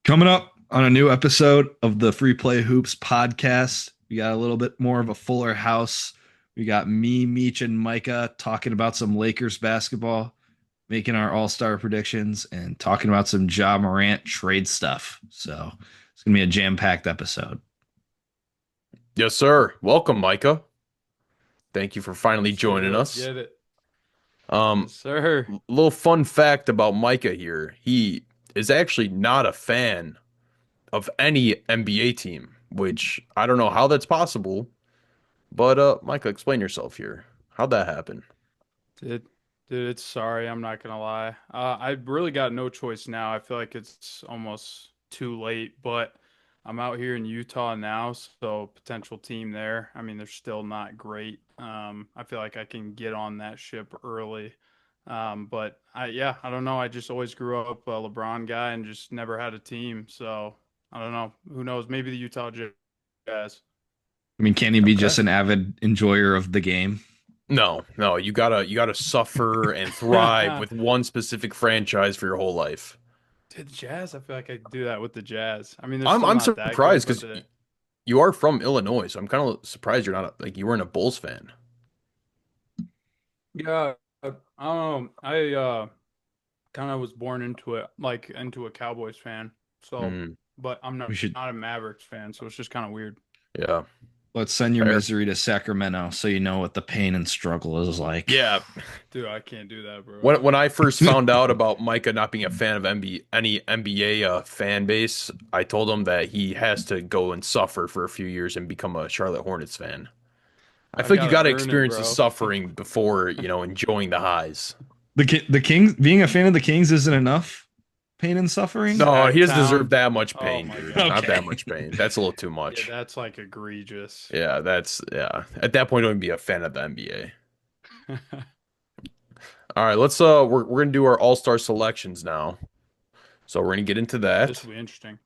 Coming up on a new episode of the Free Play Hoops podcast, we got a little bit more of a fuller house. We got me, Meech, and Micah talking about some Lakers basketball, making our all-star predictions, and talking about some Ja Morant trade stuff. So it's gonna be a jam-packed episode. Yes, sir. Welcome, Micah. Thank you for finally Let's see, joining let's us. get it. Um, Yes, sir. Little fun fact about Micah here. He is actually not a fan of any NBA team, which I don't know how that's possible. But Micah, explain yourself here. How'd that happen? Dude, dude, it's sorry. I'm not gonna lie. I really got no choice now. I feel like it's almost too late, but I'm out here in Utah now, so potential team there. I mean, they're still not great. I feel like I can get on that ship early. But yeah, I don't know. I just always grew up a LeBron guy and just never had a team. So I don't know. Who knows? Maybe the Utah Jazz. I mean, can he be Okay. just an avid enjoyer of the game? No, you gotta suffer and thrive with one specific franchise for your whole life. Dude, the Jazz, I feel like I could do that with the Jazz. I mean, they're I'm still I'm not that good, surprised but because you are from Illinois, so I'm kind of surprised you're not like you weren't a Bulls fan. yeah, I don't know. I kind of was born into it, like into a Cowboys fan. So, Mm, but I'm We should not a Mavericks fan, so it's just kind of weird. yeah, Let's send your fair. misery to Sacramento so you know what the pain and struggle is like. Yeah, Dude, I can't do that, bro. when I first found out about Micah not being a fan of any NBA fan base, I told him that he has to go and suffer for a few years and become a Charlotte Hornets fan. I I feel like you gotta got to earn it, experience the bro. suffering before, enjoying the highs. The Kings being a fan of the Kings isn't enough pain and suffering. No, he doesn't deserve Sacktown. that much Oh pain, my dude. Not God. that Okay. much pain. That's a little too Yeah, much. that's like egregious. Yeah. At that point, don't even be a fan of the NBA. All right, let's we're gonna do our all-star selections now. So we're gonna get into This that. will be interesting.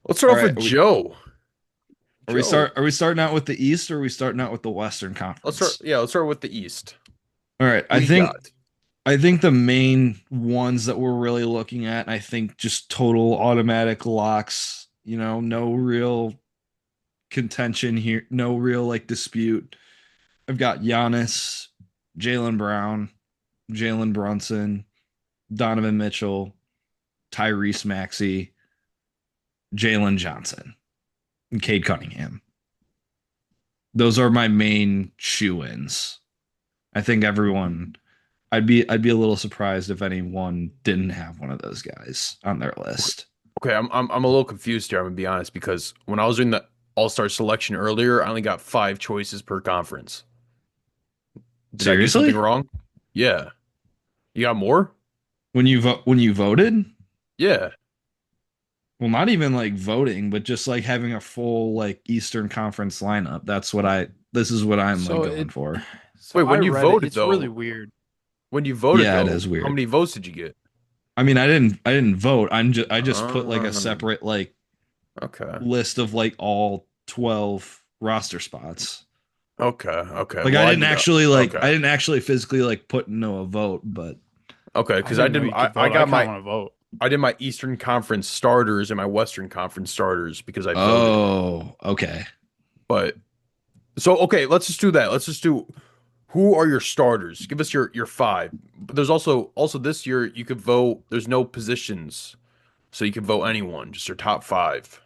Let's start All off right. with Joe. Joe, Are we starting out with the East or are we starting out with the Western let's start. Conference? Yeah, let's start with the East. All right. Who you got? I think the main ones that we're really looking at, I think just total automatic locks, no real contention here, no real like dispute. I've got Giannis, Jalen Brown, Jalen Brunson, Donovan Mitchell, Tyrese Maxey, Jalen Johnson, and Cade Cunningham. Those are my main shoe-ins. I think everyone I'd be a little surprised if anyone didn't have one of those guys on their list. Okay, I'm a little confused here. I'm gonna be honest because when I was doing the All-Star selection earlier, I only got five choices per conference. Did I do something Seriously? wrong? Yeah. You got more? When you voted? Yeah. Well, not even like voting, but just like having a full like Eastern Conference lineup. This is what I'm like So going it, for. so Wait, I when you read it. voted It's really though, weird. Yeah, it is how weird. many votes did you get? I mean, I didn't vote. I just put like a Um, separate like okay. list of like all 12 roster spots. Okay. Like Well, I did. Okay. I didn't actually physically like put no a vote, but Okay. I Because didn't know you could I vote. I got kind of want to vote. I did my Eastern Conference starters and my Western Conference starters because I voted. oh, okay. But so okay, let's just do that. Let's just do who are your starters? Give us your five. But there's also this year you could vote. There's no positions, so you can vote anyone. Just your top five.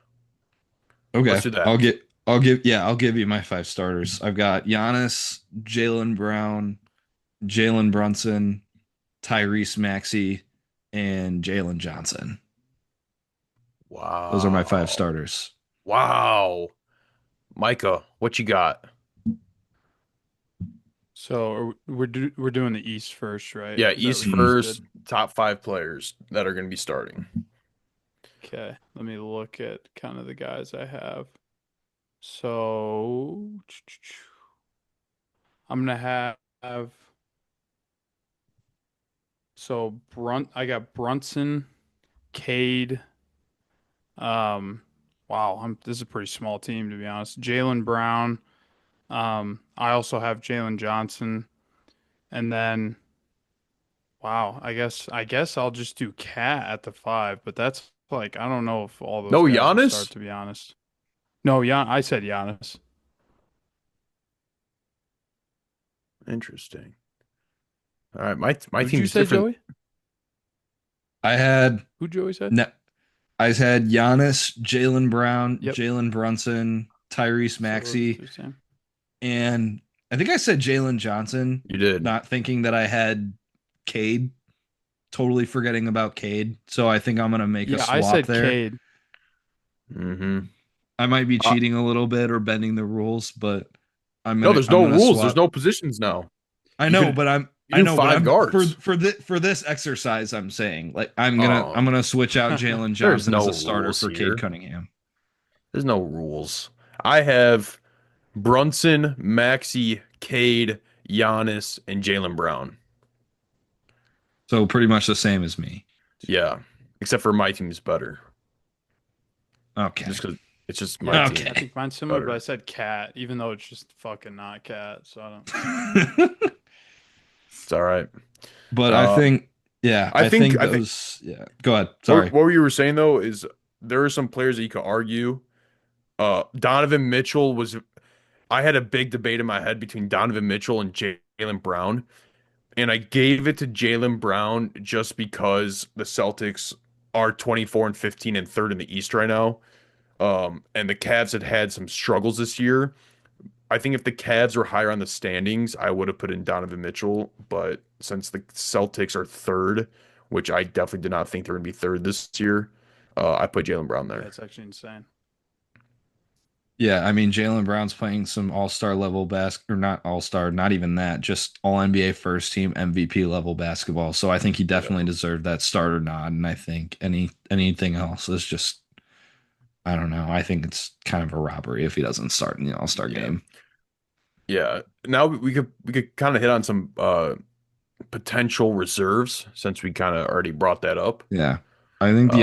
Let's Okay. do that. I'll give you my five starters. I've got Giannis, Jalen Brown, Jalen Brunson, Tyrese Maxey, and Jalen Johnson. Those are my five Wow. starters. Wow. Micah, what you got? So we're doing the East first, right? Yeah, Is that East what you Mhm. first, said? top five players that are going to be starting. Okay, let me look at kind of the guys I have. So I'm gonna have I got Brunson, Cade. Um, wow, this is a pretty small team to be honest. Jalen Brown. I also have Jalen Johnson, and then Wow. I guess I'll just do Cat at the 5, but that's like I don't know if all those No guys will start, Giannis? to be honest. No, I said Giannis. Interesting. All right, my Who'd you team's say, different. Joey? I had Who Joey said? ne- I had Giannis, Jalen Brown, Yep. Jalen Brunson, Tyrese So those Maxey, two same. and I think I said Jalen Johnson, You did. not thinking that I had Cade, totally forgetting about Cade. So I think I'm gonna make a Yeah, I swap said there. Cade. Mm-hmm. I might be Uh, cheating a little bit or bending the rules, but no, there's I'm no gonna rules. There's swap. no positions now. I You know, could but you do five I'm guards. for this exercise I'm saying like Oh, I'm gonna switch out Jalen there's Johnson as no a starter rules for Cade here. Cunningham. There's no rules. I have Brunson, Maxey, Cade, Giannis, and Jalen Brown. So pretty much the same as me. Yeah, except for my team's better. Okay. Just because it's just my Yeah, team I Okay. think mine's similar, but better. I said Cat, even though it's just fucking not Cat. So I don't. It's all right. But I Uh, think yeah, I think those yeah. Go ahead. what Sorry. you were saying though is there are some players that you could argue. Donovan Mitchell was. I had a big debate in my head between Donovan Mitchell and Jalen Brown, and I gave it to Jalen Brown just because the Celtics are 24 and 15 and third in the East right now. And the Cavs had some struggles this year. I think if the Cavs were higher on the standings, I would have put in Donovan Mitchell. But since the Celtics are third, which I definitely did not think they're going to be third this year, I put Jalen Brown Yeah, there. it's actually insane. Yeah, I mean Jalen Brown's playing some all-star level or not all-star, not even that, just all NBA first team MVP level basketball. So I think he Yeah. definitely deserved that starter nod. And I think anything else is just I don't know. I think it's kind of a robbery if he doesn't start in the all-star Yeah. game. Yeah. Now we could kind of hit on some potential reserves since we kind of already brought that up. Yeah. I think Um,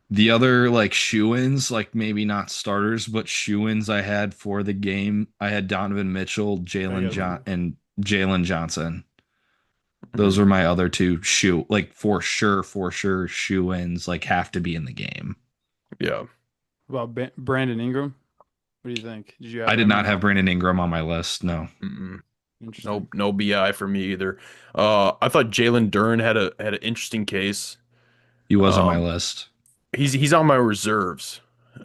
the other like shoe-ins, like maybe not starters, but shoe-ins I had for the game, I had Donovan Mitchell, I guess. And Jalen Johnson. Those mhm. were my other two like for sure shoe-ins, like have to be in the game. Yeah. About Brandon Ingram. What do you think? Did you have I did him or not have no? Brandon Ingram on my list. No, Mm-mm. Interesting. No BI for me either. I thought Jalen Duren had an interesting case. he was on my Um, list. he's on my reserves.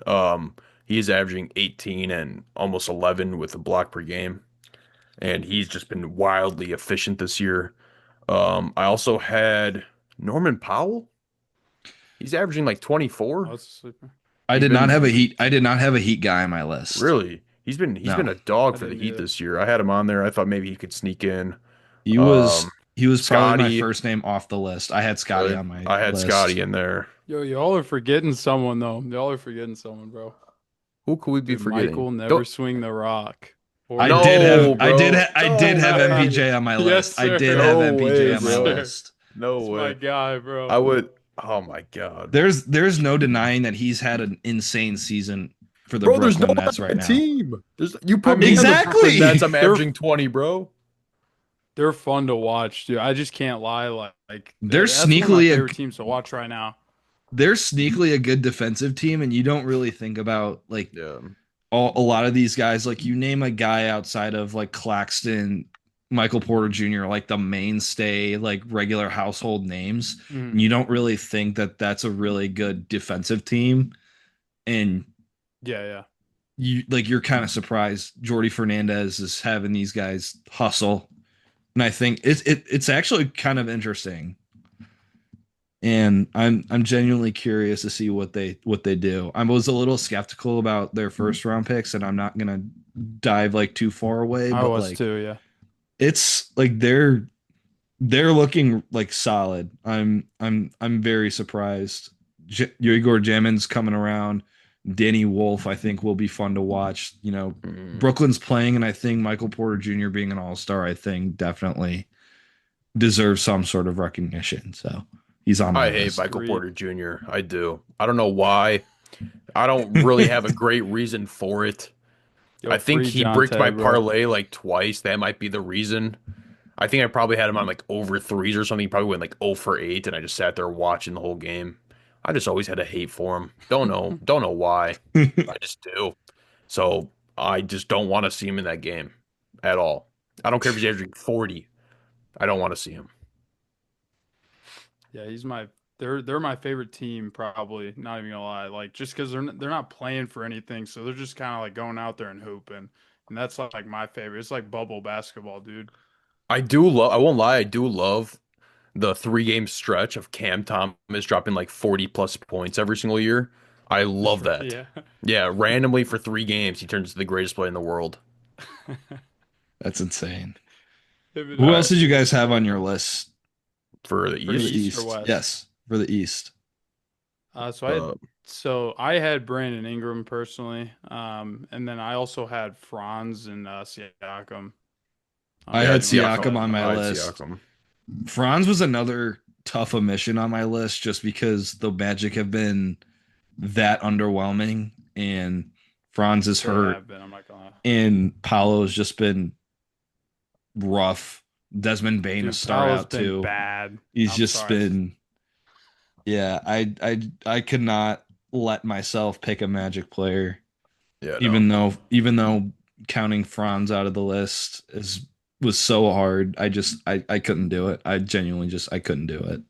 Um, he is averaging 18 and almost 11 with a block per game, and he's just been wildly efficient this year. I also had Norman Powell. He's averaging like Oh, 24. that's a sleeper. He's been I did not have a Heat guy on my list. really he's been No. a dog I for the didn't Heat either. this year. I had him on there. I thought maybe he could sneak in. He Um, was he was probably my Scotty, first name off the list. I had Scotty really. on my I had Scotty list. in there. Yo, y'all are forgetting someone though. Y'all are forgetting someone, bro. Who could we be Did forgetting? Michael never Don't swing the rock? I Or did have no, bro. I did No have way. MPJ on my yes, list. I did sir. have No MPJ way, on my Yes, bro. sir. list. No That's my way. guy, bro. I would. Oh my God, There's no denying that he's had an insane season for the bro. There's no Brooklyn Nets right other now. team. You I put me on the mean, Brooklyn Exactly. Nets. I'm they're averaging 20, bro. they're fun to watch, dude. I just can't lie. Like They're that's one of my sneakily favorite teams to watch right now. a good defensive team, and you don't really think about like Yeah. a lot of these guys. Like you name a guy outside of like Claxton, Michael Porter Jr., like the mainstay, like regular household names, and Mhm. you don't really think that that's a really good defensive team. And Yeah, yeah. you're kind of surprised Jordy Fernandez is having these guys hustle, and I think it's actually kind of interesting. And I'm genuinely curious to see what they do. I was a little skeptical about their first round picks, and I'm not gonna dive like too far away, I but was like too, yeah. it's like they're looking like solid. I'm very surprised. Igor Jamin's coming around. Danny Wolf, I think, will be fun to watch. You know, Mm. Brooklyn's playing, and I think Michael Porter Jr. being an all star, I think definitely deserves some sort of recognition. So he's on my I hate list. Michael Agreed. Porter Jr. I do. I don't know why. I don't really have a great reason for it. Yo, I think free he bricked my Jonte, bro. parlay like twice. That might be the reason. I think I probably had him on like over threes or something. He probably went like 0 for 8, and I just sat there watching the whole game. I just always had a hate for him. Don't know why. I just do. So I just don't want to see him in that game at all. I don't care if he's averaging 40. I don't want to see him. Yeah, he's my they're my favorite team probably, not even gonna lie. Like just because they're not playing for anything, so they're just kind of like going out there and hooping. And that's like my favorite. It's like bubble basketball, dude. I won't lie, I do love the 3 game stretch of Cam Thomas dropping like 40 plus points every single year. I love that. Yeah. Yeah, randomly for 3 games, he turns into the greatest player in the world. That's insane. Him and Who All else right, did you MJ guys have on together. your list for the For for the East, East or East? West? Yes, for the East. uh, So I had Brandon Ingram personally, and then I also had Franz and Siakam on I my yeah, had it's team on Siakam Siakam. on my I had list. Siakam. Franz was another tough omission on my list just because the Magic have been that underwhelming and Franz is They hurt have been. I'm not gonna lie. and Paolo's just been rough. Desmond Bain to Dude, start Paolo's out been too. bad. He's I'm just sorry. been yeah, I could not let myself pick a Magic player Yeah, no. even though counting Franz out of the list is was so hard. I couldn't do it. I genuinely just I couldn't do it.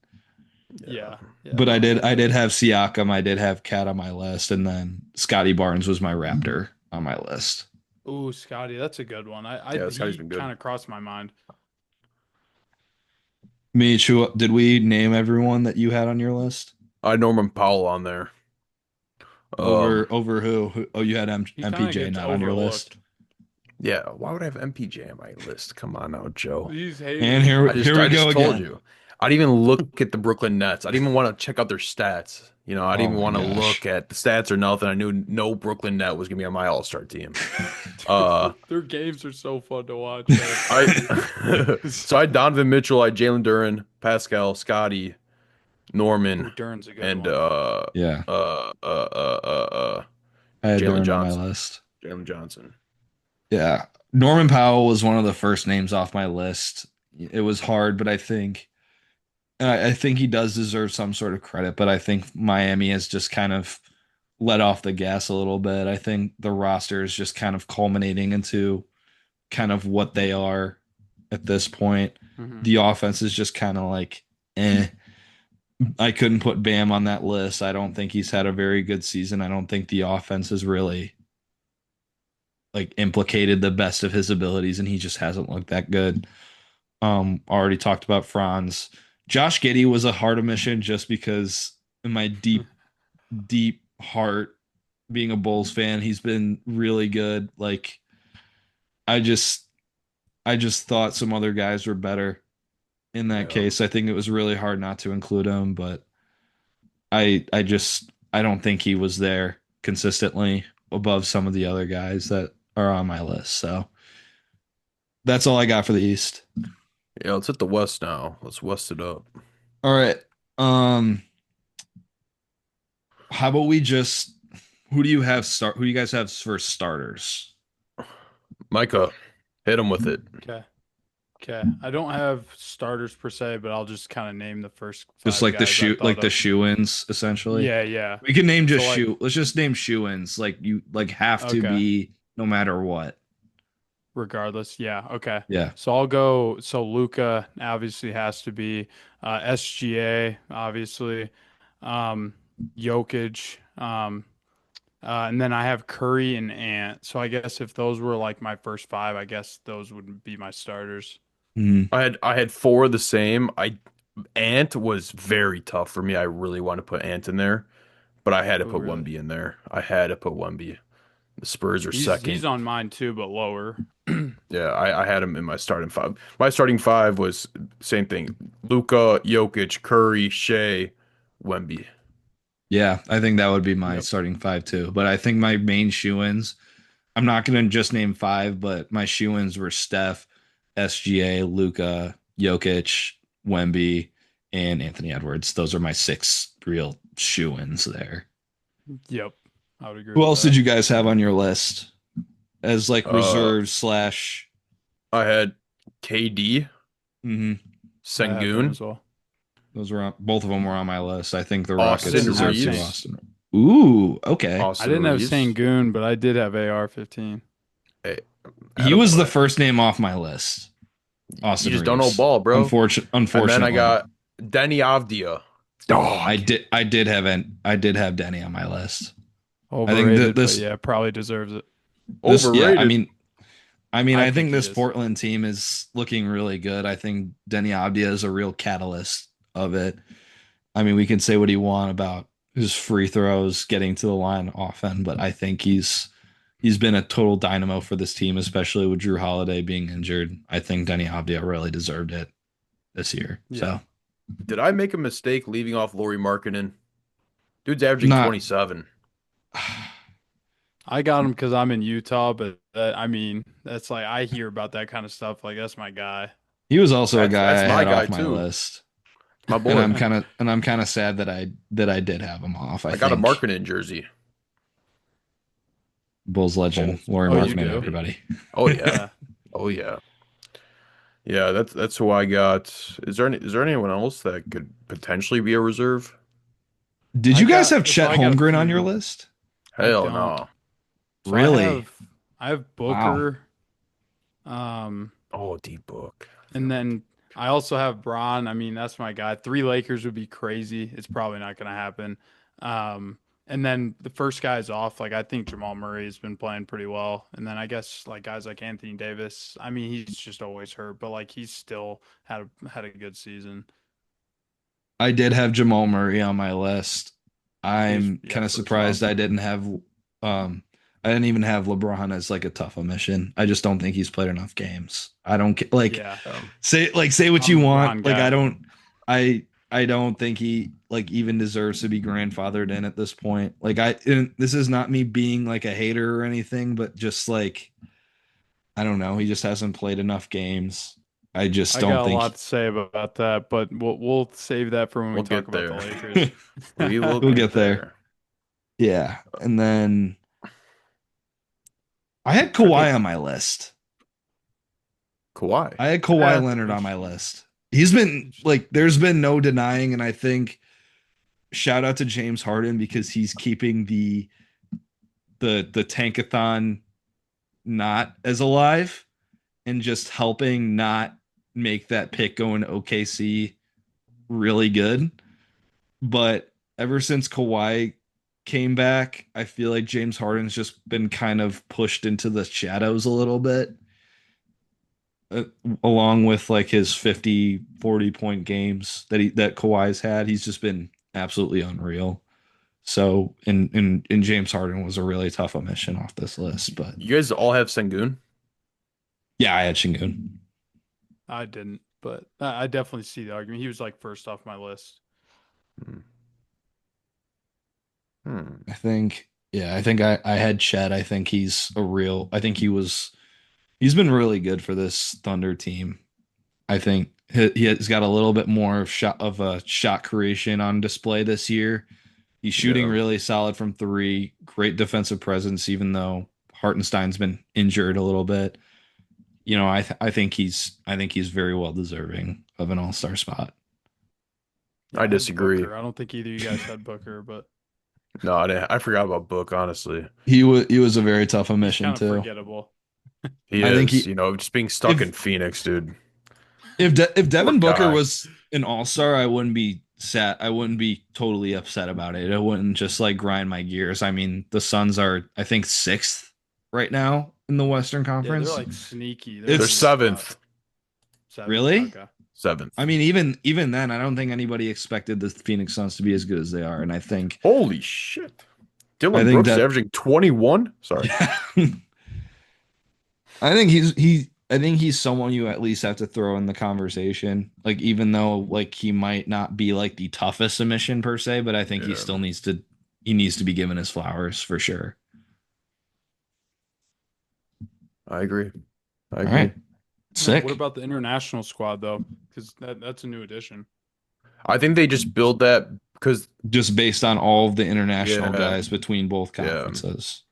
Yeah. Yeah, yeah, But no, I I did have Siakam, I did have Cat on my list, and then Scotty Barnes was my Raptor on my list. ooh, Scotty, that's a good one. Yeah, this guy's He been good. kind of crossed my mind. Mitch, did we name everyone that you had on your list? I had Norman Powell on there. Um, Over who? Oh, you had He kind of MPJ gets not on your list. overlooked. yeah, why would I have MPJ on my list? Come on now, Joe. These And haters, here man. here I we just go told again. you. I didn't even look at the Brooklyn Nets. I didn't even want to check out their stats. I Oh didn't even my want to gosh. look at the stats or nothing. I knew no Brooklyn Net was gonna be on my All-Star team. Uh, Their games are so fun to watch. I so I had Donovan Mitchell, I had Jalen Duren, Pascal, Scotty, Norman, Ooh, Dern's a good and one. Yeah, uh, uh, uh, uh, I had Jalen Duran on my Johnson. list. Jalen Johnson. Yeah. Norman Powell was one of the first names off my list. It was hard, but I think he does deserve some sort of credit, but I think Miami has just kind of let off the gas a little bit. I think the roster is just kind of culminating into kind of what they are at this point. Hmm. The offense is just kind of like, eh. I couldn't put Bam on that list. I don't think he's had a very good season. I don't think the offense has really like implicated the best of his abilities, and he just hasn't looked that good. Already talked about Franz. Josh Giddey was a hard omission just because in my deep heart, being a Bulls fan, he's been really good. Like I just I just thought some other guys were better in that Yeah. case. I think it was really hard not to include him, but I don't think he was there consistently above some of the other guys that are on my list. So that's all I got for the East. Yeah, let's hit the West now. Let's West it up. All right. Um, how about we just who do you guys have for starters? Micah, hit him with it. Okay. Okay. I don't have starters per se, but I'll just kind of name the first Just five guys I thought the of. shoe-ins essentially. Yeah, yeah. We can name So just like, shoe. Let's just name shoe-ins. Like you like have to okay. be no matter what. Regardless, yeah, okay. Yeah. So I'll go. So Luka obviously has to be SGA, obviously, um, Jokic, and then I have Curry and Ant. So I guess if those were like my first five, I guess those would be my starters. Mhm. I had 4 of the same. I Ant was very tough for me. I really want to put Ant in there, but I had to Oh, put really? 1B in there. I had to put 1B. The Spurs are He's second. on mine too, but lower. Yeah, I had him in my starting five. My starting five was same thing. Luka, Jokic, Curry, Shea, Wemby. Yeah, I think that would be my Yep. starting five too. But I think my main shoe-ins, I'm not gonna just name five, but my shoe-ins were Steph, SGA, Luca, Jokic, Wemby, and Anthony Edwards. Those are my six real shoe-ins there. Yep. I would agree Who with else did that. you guys have on your list as like Uh, reserve slash? I had KD. Hmm. I have him Sengun, as well. Both of them were on my list. I think the Rockets Austin deserve to. Reeves. Austin. Ooh, okay. I Austin didn't have Reeves. Sengun, but I did have AR-15. Hey, He was the attaboy. first name off my list. You Austin just don't know Reeves. ball, bro. And then I Unfortunately, got Denny Avdia. Dog. I did have Denny on my list. I think that Overrated, but yeah, probably deserves it. yeah, Overrated. I I think think he this is. Portland team is looking really good. I think Denny Avdia is a real catalyst of it. I mean, we can say what you want about his free throws, getting to the line often, but I think he's been a total dynamo for this team, especially with Drew Holiday being injured. I think Denny Avdia really deserved it this year. Yeah. So Did I make a mistake leaving off Laurie Markkinen? Dude's averaging not 27. I got him because I'm in Utah, but I mean, that's like I hear about that kind of stuff. Like that's my guy. he was also a guy That's I my had guy off my too. list. My And boy. I'm kind of sad that I did have him off. I I got a think Markkinen jersey. Bulls legend, Bulls. Laurie Oh, you Markkinen, do? everybody. Oh yeah. Yeah. Oh yeah. Yeah, that's who I got. Is there anyone else that could potentially be a reserve? Did I you guys got have so Chet I got a Holmgren on your few. list? I Hell don't. no. So Really? I have Wow. Booker, um, Oh, D book. and then I also have Braun. I mean, that's my guy. Three Lakers would be crazy. It's probably not going to happen. And then the first guy's off. Like I think Jamal Murray has been playing pretty well. And then I guess like guys like Anthony Davis. I mean, he's just always hurt, but like he's still had a good season. I did have Jamal Murray on my list. He's I'm yeah kind of first off. surprised um I didn't even have LeBron as like a tough omission. I just don't think he's played enough games. I don't like Yeah, say what you I'm a want. Braun Like guy. I don't think he like even deserves to be grandfathered in at this point. Like and this is not me being like a hater or anything, but just like I don't know, he just hasn't played enough games. I just I don't got a think lot to say about that, but we'll save that for when we We'll talk get about the there. Lakers. We will we'll get get there. there. Yeah. And then I had Trying to think. Kawhi on my list. Kawhi. I had Kawhi That's Leonard on my interesting. list. He's been Interesting. like, there's been no denying, and I think shout out to James Harden because he's keeping the tankathon not as alive and just helping not make that pick going to OKC really good. But ever since Kawhi came back, I feel like James Harden's just been kind of pushed into the shadows a little bit. uh, Along with like his 50-40 point games that Kawhi's had, he's just been absolutely unreal. So and James Harden was a really tough omission off this list, but You guys all have Sengun? yeah, I had Shingun. I didn't, but I definitely see the argument. He was like first off my list. Hmm. Hmm. I think I had Chet. I think he's been really good for this Thunder team. I think he has got a little bit more of a shot creation on display this year. He's shooting Yeah, really solid from three. Great defensive presence, even though Hartenstein's been injured a little bit. You know, I think he's very well deserving of an All-Star spot. Yeah, I I had disagree. Booker. I don't think either of you guys had Booker, but No, I forgot about Book, honestly. He was a very tough he's omission kind of too. forgettable. He I think is, he just being stuck if in Phoenix, dude. if Poor Devin Booker guy. was an All-Star, I wouldn't be sad. I wouldn't be totally upset about it. I wouldn't just like grind my gears. I mean, the Suns are I think sixth right now in the Western Yeah, they're Conference. like sneaky. They're They're a It's weak spot. seventh. Seventh. really. Okay. Seventh. I mean, even then, I don't think anybody expected the Phoenix Suns to be as good as they are, and Holy shit. I Dylan think Brooks that averaging 21? Sorry. I think he's someone you at least have to throw in the conversation. Like even though like he might not be like the toughest submission per se, but I think Yeah, he needs to be given his flowers for sure. I agree. I All agree. right. What Sick. about the international squad though? Because that's a new addition. I think they just build that because, Just based on all of the international yeah, guys between both yeah. conferences.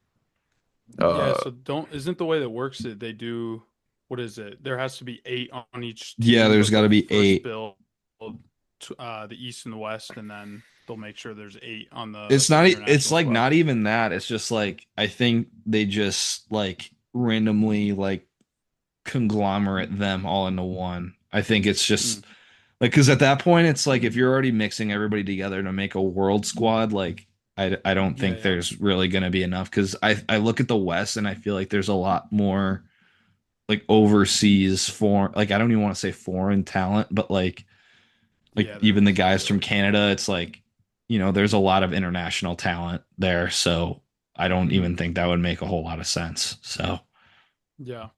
Yeah. Uh, So don't isn't the way that works that they do what is it? There has to be 8 on each Yeah, team, there's but got to they'll be first 8. build the East and the West, and then they'll make sure there's 8 on It's the not it's international like squad. not even that. It's just like I think they just like randomly like conglomerate them all into one. I think it's Mm, just like because at that point it's like if you're already mixing everybody together to make a world squad, like I don't yeah, think yeah, there's really going to be enough because I look at the West and I feel like there's a lot more like overseas foreign like I don't even want to say foreign talent, but like yeah. There even the is. I guys feel from like. Canada, it's like, there's a lot of international talent there. So I don't Mhm. even think that would make a whole lot of sense. So Yeah,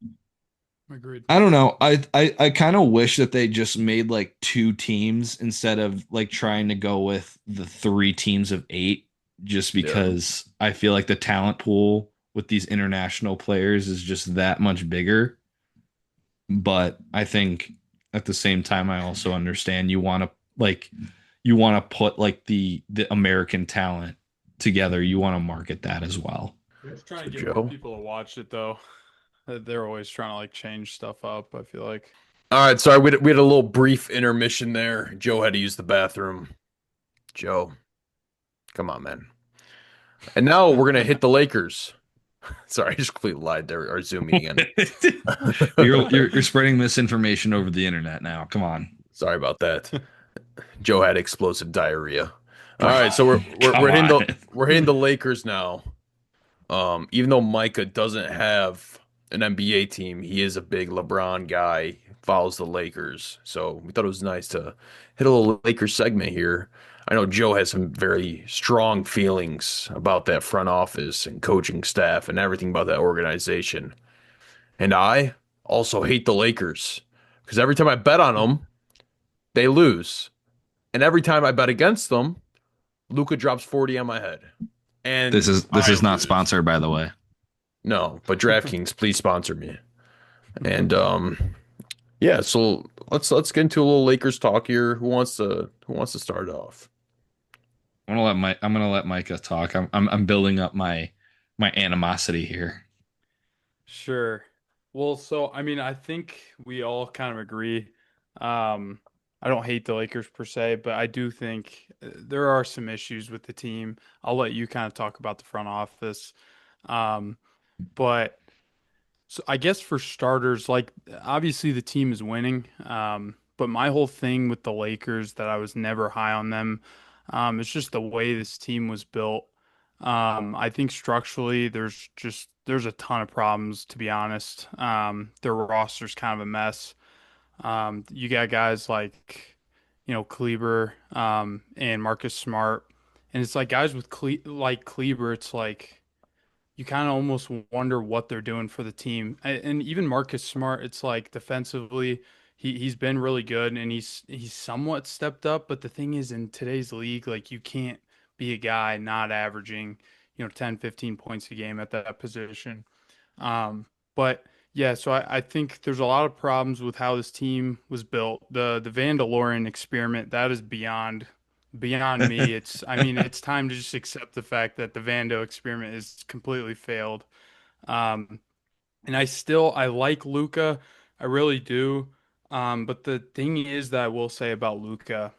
agreed. I don't know. I kind of wish that they just made like 2 teams instead of like trying to go with the 3 teams of 8, just Yeah. because I feel like the talent pool with these international players is just that much bigger. But I think at the same time, I also understand you want to put like the American talent together. You want to market that as well. Just trying So to get more Joe. people to watch it though. They're always trying to like change stuff up, I feel like. All right, sorry, we had a little brief intermission there. Joe had to use the bathroom. Joe, come on, man. And now we're gonna hit the Lakers. Sorry, I just completely lied there. Our Zoom meeting ended. You're spreading misinformation over the internet now. Come on. Sorry about that. Joe had explosive diarrhea. All Come right, so we're on. we're Come we're hitting on. the Lakers now. Even though Micah doesn't have an NBA team, he is a big LeBron guy, follows the Lakers. So we thought it was nice to hit a little Lakers segment here. I know Joe has some very strong feelings about that front office and coaching staff and everything about that organization. And I also hate the Lakers because every time I bet on them, they lose. And every time I bet against them, Luka drops 40 on my head. This And is this I is not lose. sponsored, by the way. No, but DraftKings, please sponsor me. And yeah, so let's get into a little Lakers talk here. Who wants to start off? I'm gonna let Micah talk. I'm building up my animosity here. Sure. Well, so I mean, I think we all kind of agree. Um, I don't hate the Lakers per se, but I do think there are some issues with the team. I'll let you kind of talk about the front office. Um, but so I guess for starters, like obviously the team is winning. But my whole thing with the Lakers that I was never high on them, it's just the way this team was built. I think structurally there's a ton of problems to be honest. Their roster's kind of a mess. You got guys like, Kleber, and Marcus Smart, and it's like guys with like Kleber, it's like you kind of almost wonder what they're doing for the team. And even Marcus Smart, it's like defensively, he's been really good and he's somewhat stepped up. But the thing is, in today's league, like you can't be a guy not averaging, 10, 15 points a game at that position. But yeah, so I think there's a lot of problems with how this team was built. The Vandaloran experiment, that is beyond me. I mean, it's time to just accept the fact that the Vando experiment is completely failed. Um, and I like Luka, I really do. But the thing is that I will say about Luka,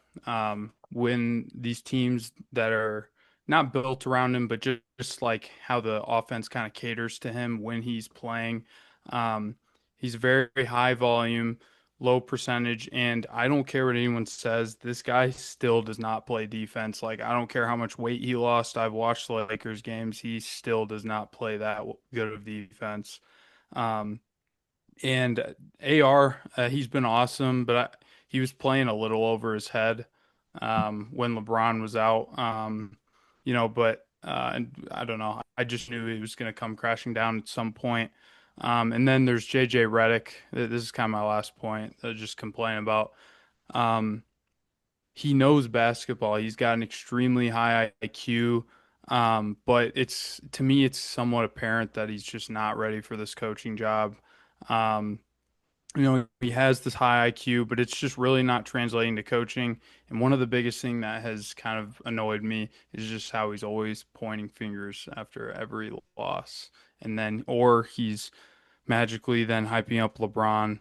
when these teams that are not built around him, but just like how the offense kind of caters to him when he's playing, um, he's very high volume, low percentage, and I don't care what anyone says, this guy still does not play defense. Like I don't care how much weight he lost. I've watched the Lakers games. He still does not play that good of defense. Um, and AR, he's been awesome, but he was playing a little over his head when LeBron was out. But and I don't know. I just knew he was going to come crashing down at some point. And then there's JJ Redick. This is kind of my last point. Just complain about. Um, he knows basketball. He's got an extremely high IQ. But it's to me, it's somewhat apparent that he's just not ready for this coaching job. Um, he has this high IQ, but it's just really not translating to coaching. And one of the biggest thing that has kind of annoyed me is just how he's always pointing fingers after every loss. And then, or he's magically then hyping up LeBron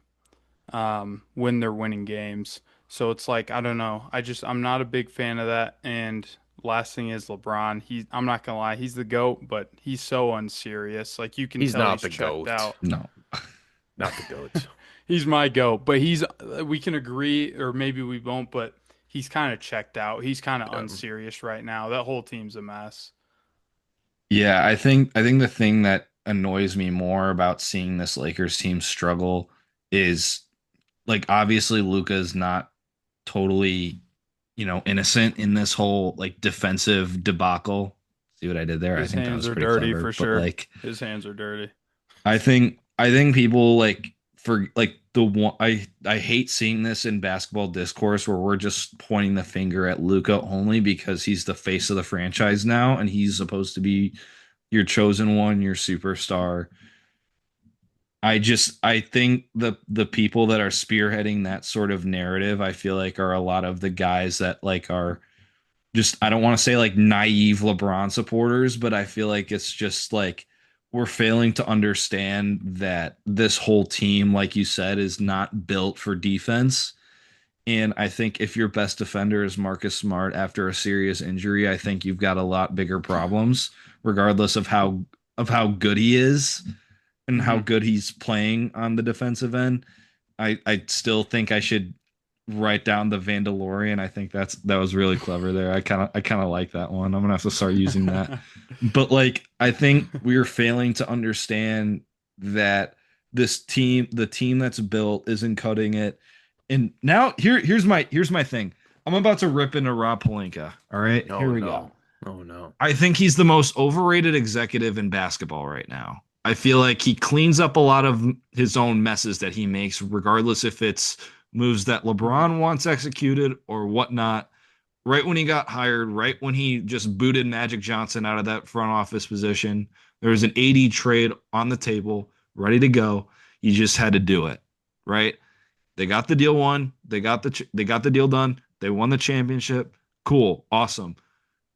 when they're winning games. So it's like, I don't know. I'm not a big fan of that. And last thing is LeBron. I'm not gonna lie, he's the GOAT, but he's so unserious. Like you can He's tell not he's the checked GOAT. out. No. Not the GOAT. He's my GOAT, but we can agree, or maybe we won't, but he's kind of checked out. He's kind of Yeah. unserious right now. That whole team's a mess. Yeah, I think the thing that annoys me more about seeing this Lakers team struggle is like obviously Luka's not totally, innocent in this whole like defensive debacle. See what I did there? I His think that hands was are pretty dirty clever. for But sure. like His hands are dirty. I think people like for like the one I hate seeing this in basketball discourse where we're just pointing the finger at Luka only because he's the face of the franchise now and he's supposed to be your chosen one, your superstar. I think the people that are spearheading that sort of narrative, I feel like are a lot of the guys that like are just I don't want to say like naive LeBron supporters, but I feel like it's just like we're failing to understand that this whole team, like you said, is not built for defense. And I think if your best defender is Marcus Smart after a serious injury, I think you've got a lot bigger problems, regardless of how good he is and how Hmm. good he's playing on the defensive end. I still think I should write down the Vandalorian. I think that was really clever there. I kind of like that one. I'm gonna have to start using that. But like I think we're failing to understand that the team that's built isn't cutting it. And now here's my thing. I'm about to rip into Rob Pelinka. All right, Oh here we go. no. Oh no. I think he's the most overrated executive in basketball right now. I feel like he cleans up a lot of his own messes that he makes, regardless if it's moves that LeBron wants executed or whatnot. Right when he got hired, right when he just booted Magic Johnson out of that front office position, there was an AD trade on the table, ready to go. He just had to do it, right? They got the deal won. They got the deal done. They won the championship. Cool, awesome.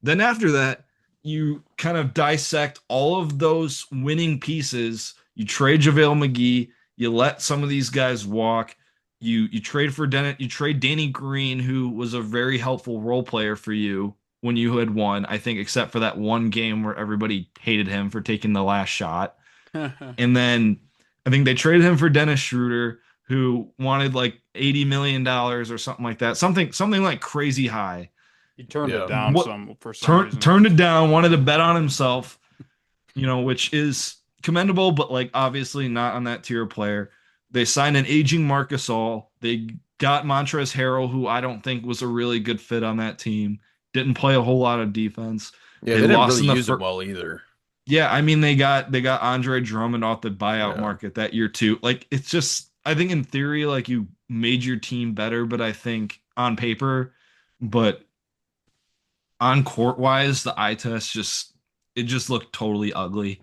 Then after that, you kind of dissect all of those winning pieces. You trade JaVale McGee. You let some of these guys walk. You trade for Dennett. You trade Danny Green, who was a very helpful role player for you when you had won. I think, except for that one game where everybody hated him for taking the last shot. And then I think they traded him for Dennis Schroeder, who wanted like $80 million or something like that. Something like crazy high. He turned it Yeah. down What for some turned reason. turned it down, wanted to bet on himself, which is commendable, but like obviously not on that tier of player. They signed an aging Marc Gasol. They got Montrezl Harrell, who I don't think was a really good fit on that team. Didn't play a whole lot of defense. Yeah, They they didn't lost really in the use him first. well either. Yeah, I mean they got Andre Drummond off the buyout Yeah. market that year too. Like it's just I think in theory like you made your team better, but I think on paper, but on court wise, the eye test just looked totally ugly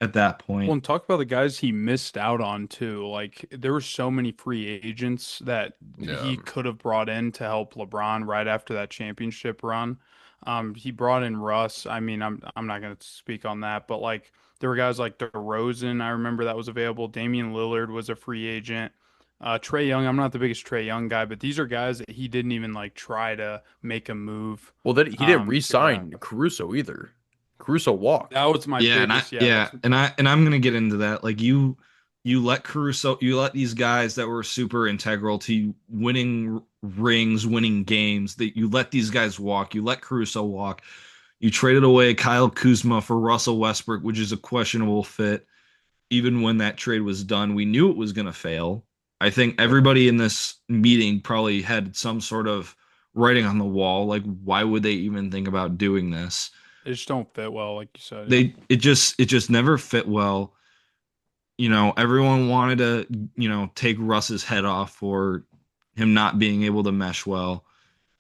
at that Well, point. and talk about the guys he missed out on too. Like there were so many free agents that Yeah. he could have brought in to help LeBron right after that championship run. He brought in Russ. I mean, I'm not going to speak on that, but like there were guys like DeRozan. I remember that was available. Damian Lillard was a free agent. Trey Young. I'm not the biggest Trey Young guy, but these are guys that he didn't even like try to make a move. Well, then he didn't To grab. re-sign Caruso either. Caruso walked. That was my Yeah, and I biggest. Yeah, yeah, that's and I'm gonna get into that. Like you let Caruso, you let these guys that were super integral to you winning rings, winning games, that you let these guys walk. You let Caruso walk. You traded away Kyle Kuzma for Russell Westbrook, which is a questionable fit. Even when that trade was done, we knew it was gonna fail. I think everybody in this meeting probably had some sort of writing on the wall. Like, why would they even think about doing this? they just don't fit well, like you said. Yeah. It just never fit well. Everyone wanted to, take Russ's head off for him not being able to mesh well.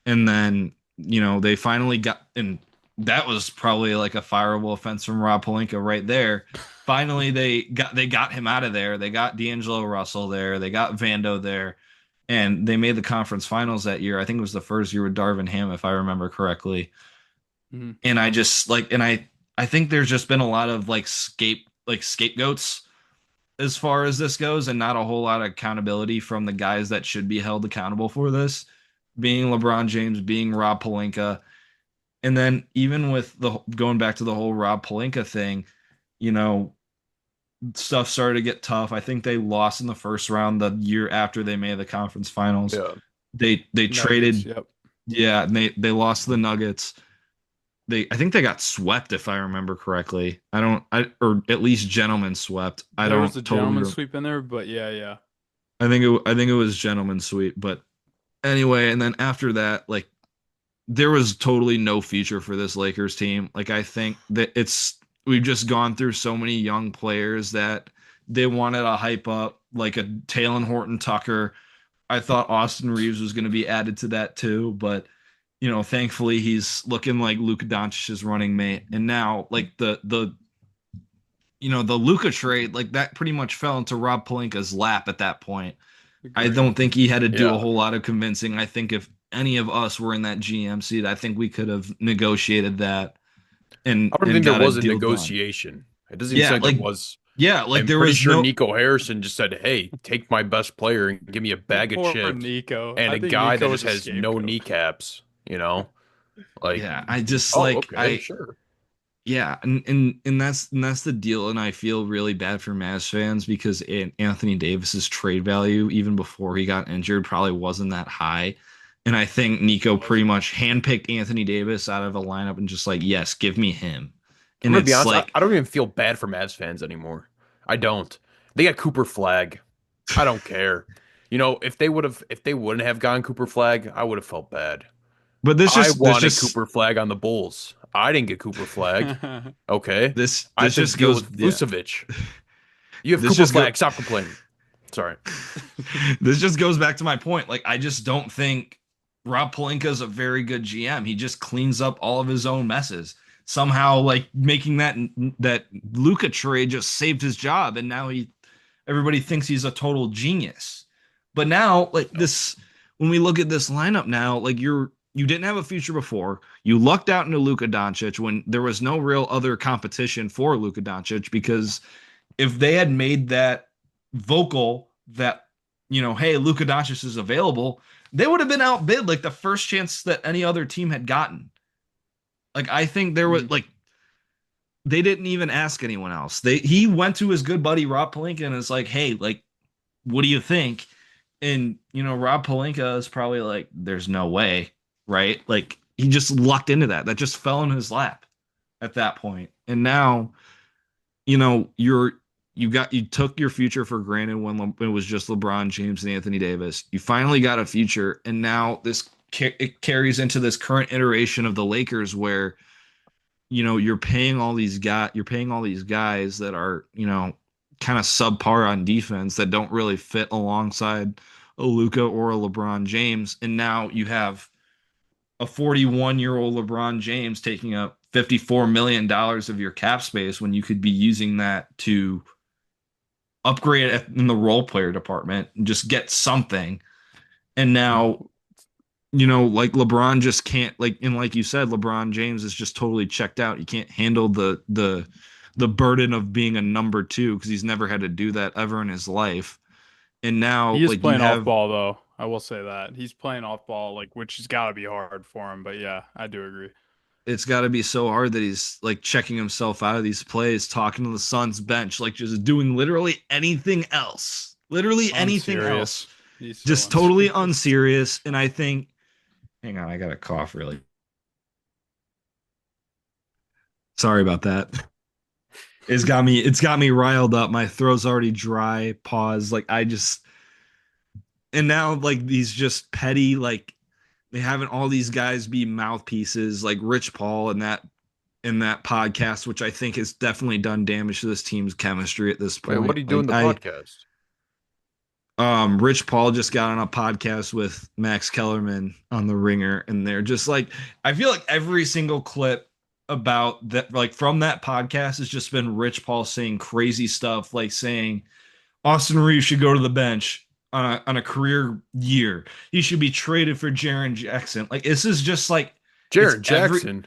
And then, they finally got, and that was probably like a fireable offense from Rob Pelinka right there. Finally, they got him out of there. They got D'Angelo Russell there. They got Vando there, and they made the conference finals that year. I think it was the first year with Darvin Ham, if I remember correctly. Mhm. And I think there's just been a lot of like scapegoats as far as this goes, and not a whole lot of accountability from the guys that should be held accountable for this, being LeBron James, being Rob Pelinka. And then even with the going back to the whole Rob Pelinka thing, you know, stuff started to get tough. I think they lost in the first round the year after they made the conference finals. Yeah. They Nuggets, traded, yeah, and they lost to the Nuggets. I think they got swept if I remember correctly. Or at least gentlemen swept. I There don't was a totally. gentleman sweep in there, but yeah. I think it was gentlemen sweep, but anyway, and then after that, like there was totally no future for this Lakers team. Like I think that we've just gone through so many young players that they wanted to hype up, like a Talen Horton Tucker. I thought Austin Reeves was going to be added to that too, but thankfully he's looking like Luka Doncic's running mate. And now, like the Luka trade, like that pretty much fell into Rob Pelinka's lap at that point. I Agreed. don't think he had to do a Yeah. whole lot of convincing. I think if any of us were in that GM seat, I think we could have negotiated that I don't and think there got a was a deal done. negotiation. It doesn't even seem like there was. Yeah, like I'm there pretty was sure no. Nico Harrison just said, "Hey, take my best player and give me a bag of Poor chips." Nico. And I a think guy Nico that was just a has no scapegoat. kneecaps, like, Yeah, I just oh, like okay, sure. yeah, and that's the deal, and I feel really bad for Mavs fans because Anthony Davis's trade value, even before he got injured, probably wasn't that high. And I think Nico pretty much handpicked Anthony Davis out of a lineup and just like, yes, give me him. I'm And gonna be it's honest. like, I don't even feel bad for Mavs fans anymore. I don't. They got Cooper Flag. I don't care. If they wouldn't have gone Cooper Flag, I would have felt bad. but I this wanted just Cooper Flag on the Bulls. I didn't get Cooper Flag. Okay. I this had to just deal goes, with yeah, Vucevic. You have this Cooper just go Flag. Stop complaining. Sorry. this just goes back to my point. Like, I just don't think Rob Pelinka is a very good GM. He just cleans up all of his own messes. Somehow, like making that Luka trade just saved his job, and now everybody thinks he's a total genius. But now, like this, when we look at this lineup now, like you didn't have a future before. You lucked out into Luka Doncic when there was no real other competition for Luka Doncic because if they had made that vocal that hey, Luka Doncic is available, they would have been outbid like the first chance that any other team had gotten. Like I think there was like they didn't even ask anyone else. He went to his good buddy Rob Pelinka and is like, hey, like, what do you think? And Rob Pelinka is probably like, there's no way, right? Like he just lucked into that. That just fell in his lap at that point. And now, you took your future for granted when it was just LeBron James and Anthony Davis. You finally got a future, and now it carries into this current iteration of the Lakers where you're paying all these guys that are kind of subpar on defense that don't really fit alongside a Luka or a LeBron James, and now you have a 41-year-old LeBron James taking up $54 million of your cap space when you could be using that to upgrade in the role player department and just get something. And now, like LeBron just can't like you said, LeBron James is just totally checked out. He can't handle the burden of being a number two because he's never had to do that ever in his life. And now He is like you playing off have ball though. I will say that. He's playing off ball, which has got to be hard for him. But yeah, I do agree. it's got to be so hard that he's like checking himself out of these plays, talking to the Suns bench, like just doing literally anything else. Literally anything else. Unserious. He's so Just totally unserious. unserious. And I think, hang on, I got a cough really. Sorry about that. It's got me riled up. My throat's already dry. Pause. Like I just and now like these just petty like they having all these guys be mouthpieces like Rich Paul and that podcast, which I think has definitely done damage to this team's chemistry at this Wait, point. what do you do in the Like podcast? Rich Paul just got on a podcast with Max Kellerman on the Ringer, and they're just like, I feel like every single clip about that, like from that podcast, has just been Rich Paul saying crazy stuff, like saying Austin Reeves should go to the bench on a career year. He should be traded for Jaren Jackson. Like this is just like it's Jared Jackson.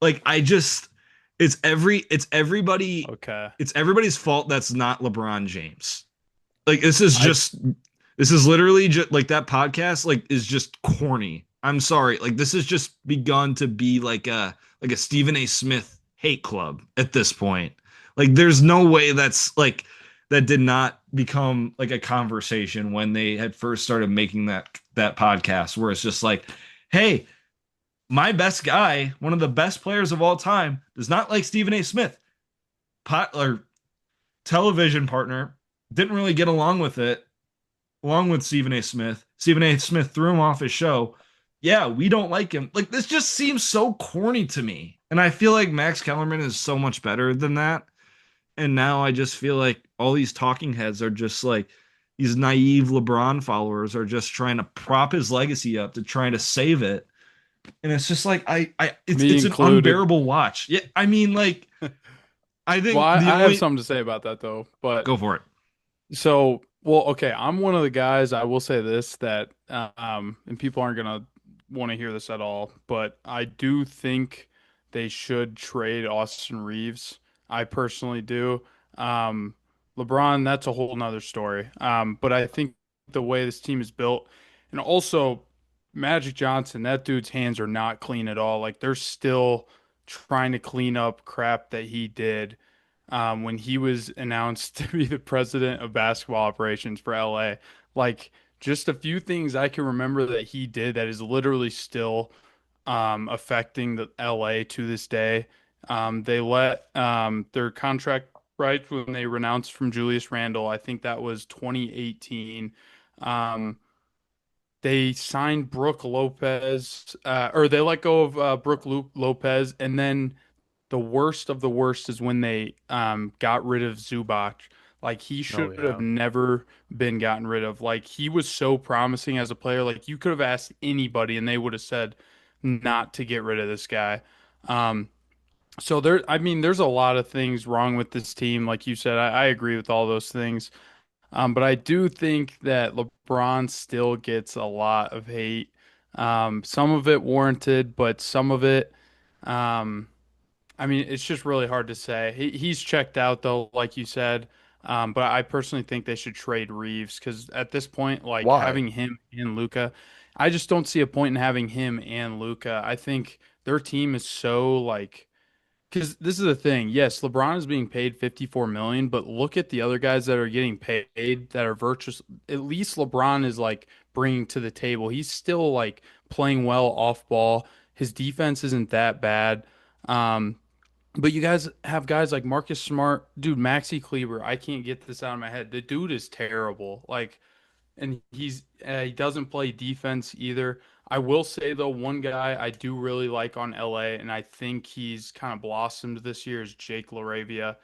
like I just it's everybody Okay. it's everybody's fault that's not LeBron James. Like this is I just this is literally just like that podcast like is just corny. I'm sorry. Like this has just begun to be like a Stephen A. Smith hate club at this point. Like there's no way that's like that did not become like a conversation when they had first started making that podcast where it's just like, hey, my best guy, one of the best players of all time, does not like Stephen A. Smith. Pot or television partner didn't really get along with it, along with Stephen A. Smith. Stephen A. Smith threw him off his show. Yeah, we don't like him. Like this just seems so corny to me. And I feel like Max Kellerman is so much better than that. And now I just feel like all these talking heads are just like these naive LeBron followers are just trying to prop his legacy up to trying to save it. And it's just like me it's an included. unbearable watch. Yeah, I mean like I Well, think the I have only something to say about that though. But go for it. so, well, okay, I'm one of the guys, I will say this, that and people aren't gonna want to hear this at all, but I do think they should trade Austin Reeves. I personally do. Um, LeBron, that's a whole nother story. But I think the way this team is built, and also Magic Johnson, that dude's hands are not clean at all. Like they're still trying to clean up crap that he did when he was announced to be the president of basketball operations for LA. Like just a few things I can remember that he did that is literally still affecting the LA to this day. They let their contract rights when they renounced from Julius Randle. I think that was 2018. Um, they signed Brooke Lopez, or they let go of Lopez, and then the worst of the worst is when they got rid of Zubac. Like he Oh should have yeah. never been gotten rid of. Like he was so promising as a player. Like you could have asked anybody and they would have said not to get rid of this guy. Um, so there, I mean, there's a lot of things wrong with this team. Like you said, I agree with all those things. But I do think that LeBron still gets a lot of hate. Some of it warranted, but some of it, um, I mean, it's just really hard to say. He's checked out though, like you said. But I personally think they should trade Reeves because at this point, like Why? having him and Luka, I just don't see a point in having him and Luka. I think their team is so like because this is the thing. Yes, LeBron is being paid 54 million, but look at the other guys that are getting paid that are virtuous. At least LeBron is like bringing to the table. He's still like playing well off ball. His defense isn't that bad. Um, but you guys have guys like Marcus Smart, dude, Maxi Kleber. I can't get this out of my head. The dude is terrible. Like, and he doesn't play defense either. I will say though, one guy I do really like on LA, and I think he's kind of blossomed this year is Jake LaRavia.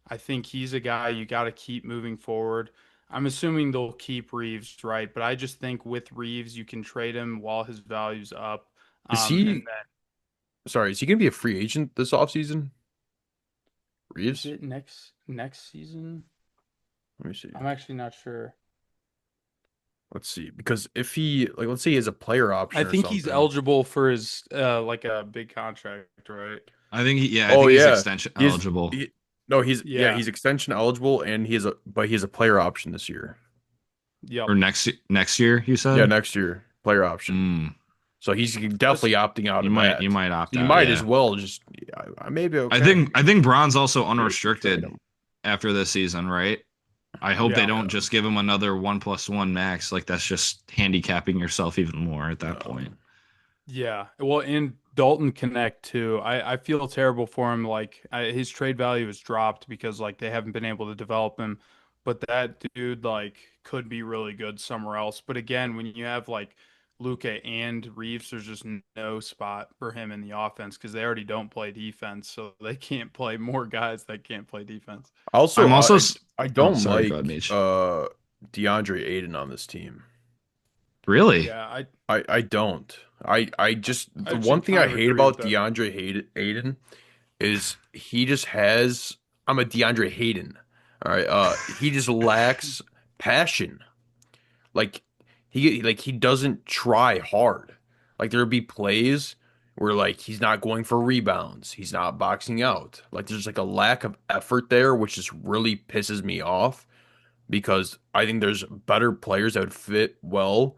I think he's a guy you got to keep moving forward. I'm assuming they'll keep Reeves, right? But I just think with Reeves, you can trade him while his value's up. Is And he sorry, is he gonna be a free agent this offseason? then is Reeves? it next season? Let me see. I'm actually not sure. Let's see. Because if he like let's say he has a player I option or think he's something. eligible for his like a big contract, right? I Oh think he's yeah. extension He's eligible. he, no, he's yeah, Yeah. he's extension eligible and he has a player option this year. Yep. Or next year, you Yeah, said? next year, player option. Mm, So he's definitely opting out of you that. might opt So you out, might as yeah. well just I may be okay. I think Braun's also Trade unrestricted him. after this season, right? I hope they Yeah. don't Yeah. just give him another 1+1 max. Like that's just handicapping yourself even more at that No. point. Yeah. Well, and Dalton Connect too. I feel terrible for him. Like his trade value has dropped because like they haven't been able to develop him. But that dude like could be really good somewhere else. But again, when you have like Luka and Reeves, there's just no spot for him in the offense because they already don't play defense, so they can't play more guys that can't play defense. Also, I'm also I oh, don't sorry, go ahead, like Mage. DeAndre Ayton on this team. Really? Yeah, I don't. I just I the actually one thing I kind of hate agree with about that. Ayton is he just has I'm a DeAndre Hayden. All right. He just lacks passion. Like he doesn't try hard. Like there'll be plays where like he's not going for rebounds, he's not boxing out. Like there's like a lack of effort there, which just really pisses me off because I think there's better players that would fit well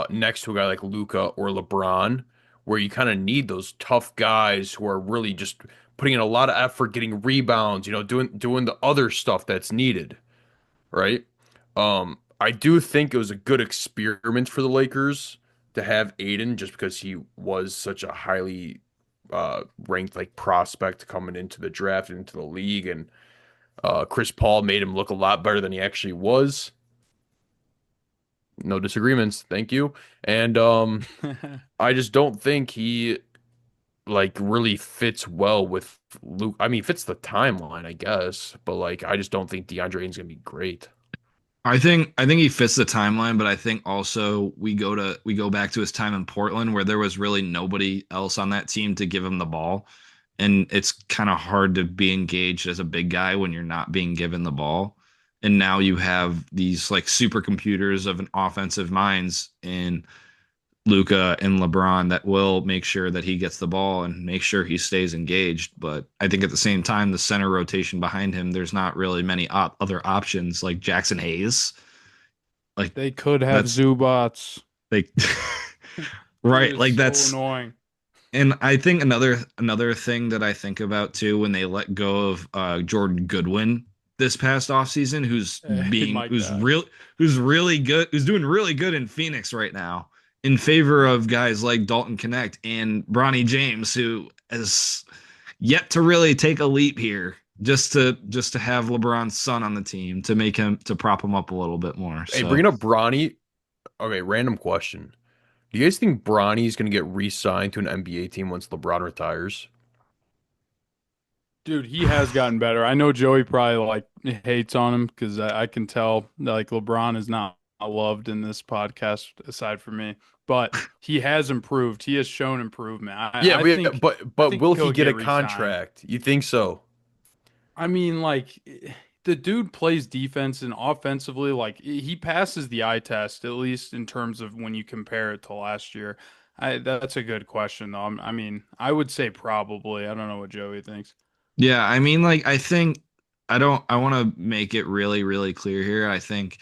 next to a guy like Luka or LeBron, where you kind of need those tough guys who are really just putting in a lot of effort, getting rebounds, doing the other stuff that's needed, right? I do think it was a good experiment for the Lakers to have Aiden just because he was such a highly ranked like prospect coming into the draft and into the league, and Chris Paul made him look a lot better than he actually was. No disagreements, thank you. And I just don't think he like really fits well with Luke. I mean, fits the timeline, I guess, but like I just don't think DeAndre Ayton's gonna be great. I think he fits the timeline, but I think also we go back to his time in Portland where there was really nobody else on that team to give him the ball. And it's kind of hard to be engaged as a big guy when you're not being given the ball. And now you have these like supercomputers of an offensive minds in Luka and LeBron that will make sure that he gets the ball and make sure he stays engaged. But I think at the same time, the center rotation behind him, there's not really many other options like Jackson Hayes. Like They could have that's Zubats. like He right, is like so that's annoying. and I think another thing that I think about too when they let go of Jordan Goodwin this past offseason, Hey, Micah. who's really good, who's doing really good in Phoenix right now, in favor of guys like Dalton Connect and Bronny James, who has yet to really take a leap here, just to have LeBron's son on the team to make him to prop him up a little bit more. Hey, So bringing up Bronny. Okay, random question. Do you guys think Bronny's gonna get re-signed to an NBA team once LeBron retires? Dude, he has gotten better. I know Joey probably like hates on him because I can tell like LeBron is not loved in this podcast aside from me, but he has improved. He has shown improvement. Yeah, I think I but think will he he'll get a get re-signed. contract? You think so? I mean, like the dude plays defense and offensively, like he passes the eye test, at least in terms of when you compare it to last year. That's a good question though. I mean, I would say probably. I don't know what Joey thinks. yeah, I mean, like I think I want to make it really, really clear here. I think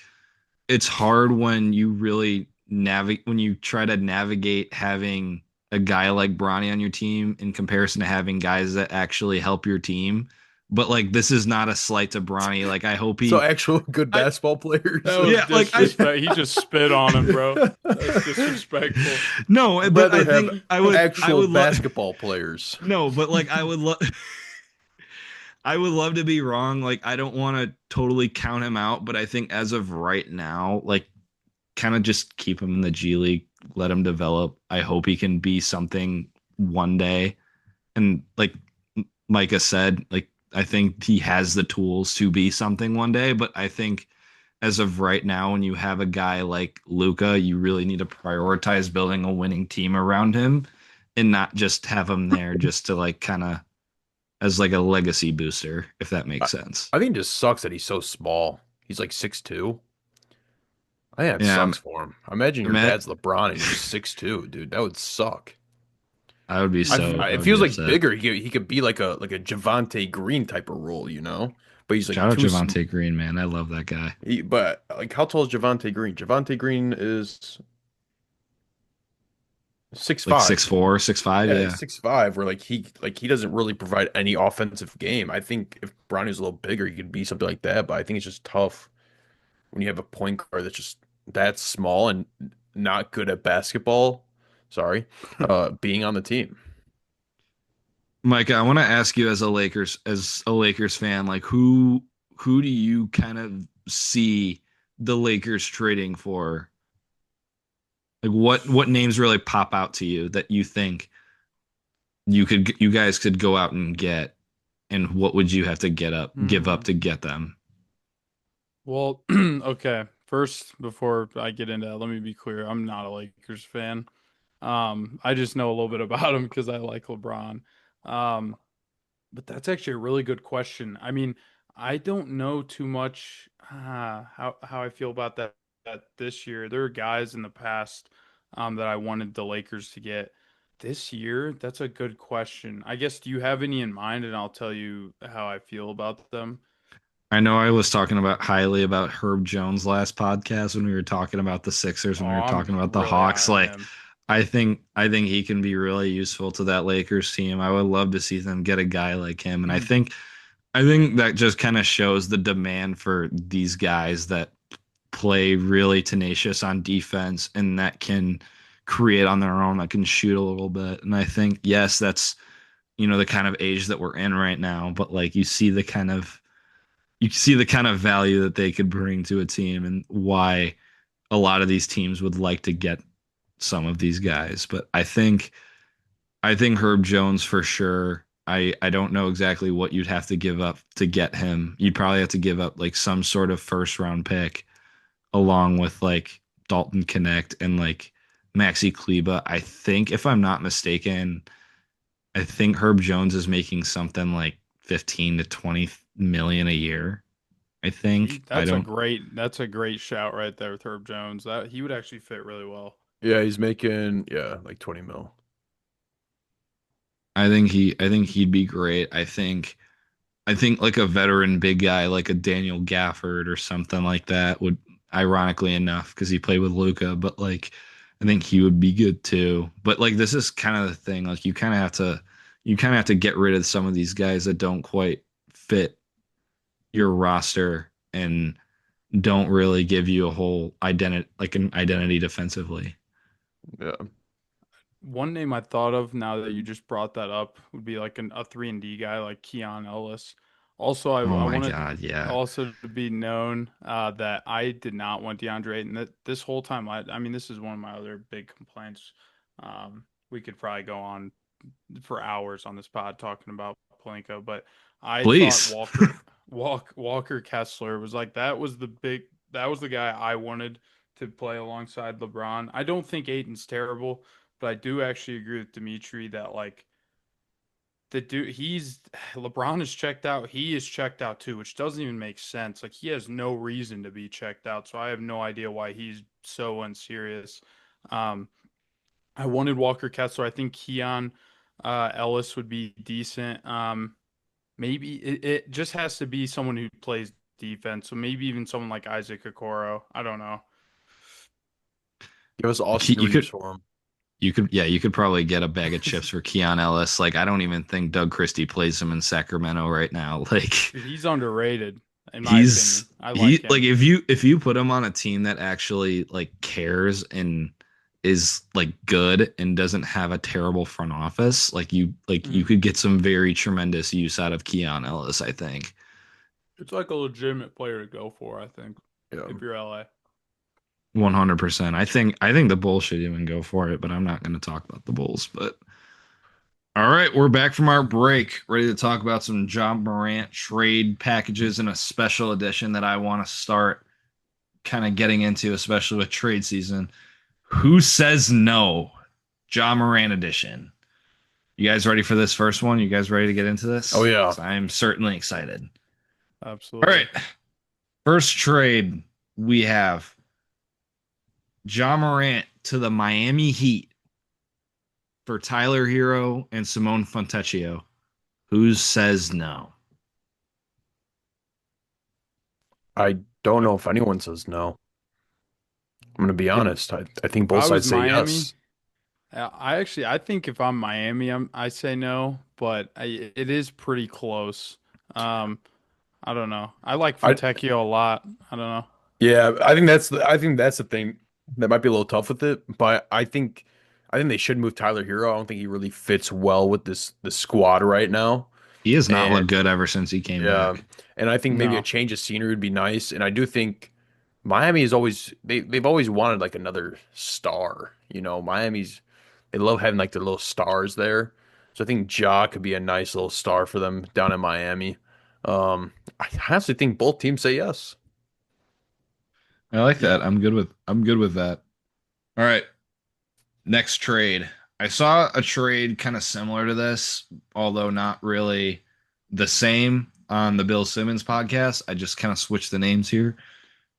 it's hard when you really navigate when you try to navigate having a guy like Bronny on your team in comparison to having guys that actually help your team. But like this is not a slight to Bronny. Like I hope So he actual good I basketball players. That was yeah, like I disrespect. He just spit on him, bro. That's disrespectful. no, I'd but rather I have think I actual would love basketball players. no, but like I would love I would love to be wrong. Like I don't want to totally count him out, but I think as of right now, like kind of just keep him in the G League, let him develop. I hope he can be something one day. And like Micah said, like I think he has the tools to be something one day, but I think as of right now, when you have a guy like Luka, you really need to prioritize building a winning team around him and not just have him there just to like kind of as like a legacy booster, if that I, makes sense. I think it just sucks that he's so small. He's like 6'2". I think it Yeah, sucks for him. Imagine your Matt, dad's LeBron and you're just 6'2", dude. That would suck. I would be Mm, It I would be feels like upset. bigger. He could be like a Javante Green type of role, you know? But he's like Shout out too small. Javante Green, man. I love that guy. But like, how tall is Javante Green? Javante Green is six Like five. 6'4", 6'5", Yeah, yeah. he's 6'5", where like he doesn't really provide any offensive game. I think if Bronny was a little bigger, he could be something like that. But I think it's just tough when you have a point guard that's just that small and not good at basketball. Sorry, being on the team. Micah, I want to ask you as a Lakers fan, like who do you kind of see the Lakers trading for? Like what names really pop out to you that you think you guys could go out and get, and what would you have to give up Hmm. to get them? Well, okay. First, before I get into that, let me be clear. I'm not a Lakers fan. I just know a little bit about him because I like LeBron. Um, but that's actually a really good question. I mean, I don't know too much how I feel about that this year. There are guys in the past that I wanted the Lakers to get. This year, that's a good question. I guess, do you have any in mind? And I'll tell you how I feel about them. I know I was talking about highly about Herb Jones last podcast when we were talking about the Sixers, when Oh, we were I'm talking about the really Hawks. high on Like, him. I think he can be really useful to that Lakers team. I would love to see them get a guy like him. And I think that just kind of shows the demand for these guys that play really tenacious on defense and that can create on their own, that can shoot a little bit. And I think, yes, that's, the kind of age that we're in right now, but like you see the kind of value that they could bring to a team and why a lot of these teams would like to get some of these guys. But I think Herb Jones for sure. I don't know exactly what you'd have to give up to get him. You'd probably have to give up like some sort of first round pick along with like Dalton Connect and like Maxi Kleba. I think if I'm not mistaken, I think Herb Jones is making something like 15 to 20 million a year. I think. I don't That's a great shout right there with Herb Jones. That he would actually fit really well. Yeah, he's making like 20 mil. I think he'd be great. I think like a veteran big guy like a Daniel Gafford or something like that would, ironically enough, because he played with Luka, but like I think he would be good too. But like this is kind of the thing. Like you kind of have to get rid of some of these guys that don't quite fit your roster and don't really give you a whole identity, like an identity defensively. Yeah. One name I thought of now that you just brought that up would be like a 3-and-D guy like Keon Ellis. Also, Oh I my wanted God, yeah. also to be known that I did not want DeAndre Ayton. That this whole time, I mean, this is one of my other big complaints. We could probably go on for hours on this pod talking about Palenka, but I thought Please. Walker Kessler was like that was the guy I wanted to play alongside LeBron. I don't think Aiton's terrible, but I do actually agree with Dimitri that like the dude he's LeBron is checked out, he is checked out too, which doesn't even make sense. Like he has no reason to be checked out, so I have no idea why he's so unserious. Um, I wanted Walker Kessler. I think Keon Ellis would be decent. Maybe it just has to be someone who plays defense. So maybe even someone like Isaac Okoro. I don't know. Give us Austin You Reeves could for him. you could probably get a bag of chips for Keon Ellis. Like I don't even think Doug Christie plays him in Sacramento right now. Like Dude, he's underrated in my he's opinion. I he like like him. if you put him on a team that actually like cares and is like good and doesn't have a terrible front office, like you Mhm. could get some very tremendous use out of Keon Ellis, I think. It's like a legitimate player to go for, I think, Yeah. if you're LA. 100%. I think the Bulls should even go for it, but I'm not going to talk about the Bulls. But all right, we're back from our break, ready to talk about some Ja Morant trade packages in a special edition that I want to start kind of getting into, especially with trade season. Who says no? Ja Morant edition. You guys ready for this first one? You guys ready to get into Oh this? yeah. 'Cause I'm certainly excited. All Absolutely. right, first trade we have Ja Morant to the Miami Heat for Tyler Hero and Simone Fontecchio. Who says no? I don't know if anyone says no. I'm gonna be honest. I think If both I was sides say Miami, yes. I think if I'm Miami, I say no, but it is pretty close. Um, I don't know. I like I Fontecchio a lot. I don't know. Yeah, I think that's the thing that might be a little tough with it, but I think they should move Tyler Hero. I don't think he really fits well with the squad right now. He has not looked And good ever since he came yeah, back. and I think maybe a No. change of scenery would be nice. And I do think Miami is always they've always wanted like another star. Miami's they love having like their little stars there. So I think Ja could be a nice little star for them down in Miami. I honestly think both teams say yes. I like Yeah. that. I'm good with that. All right, next trade. I saw a trade kind of similar to this, although not really the same on the Bill Simmons podcast. I just kind of switched the names here.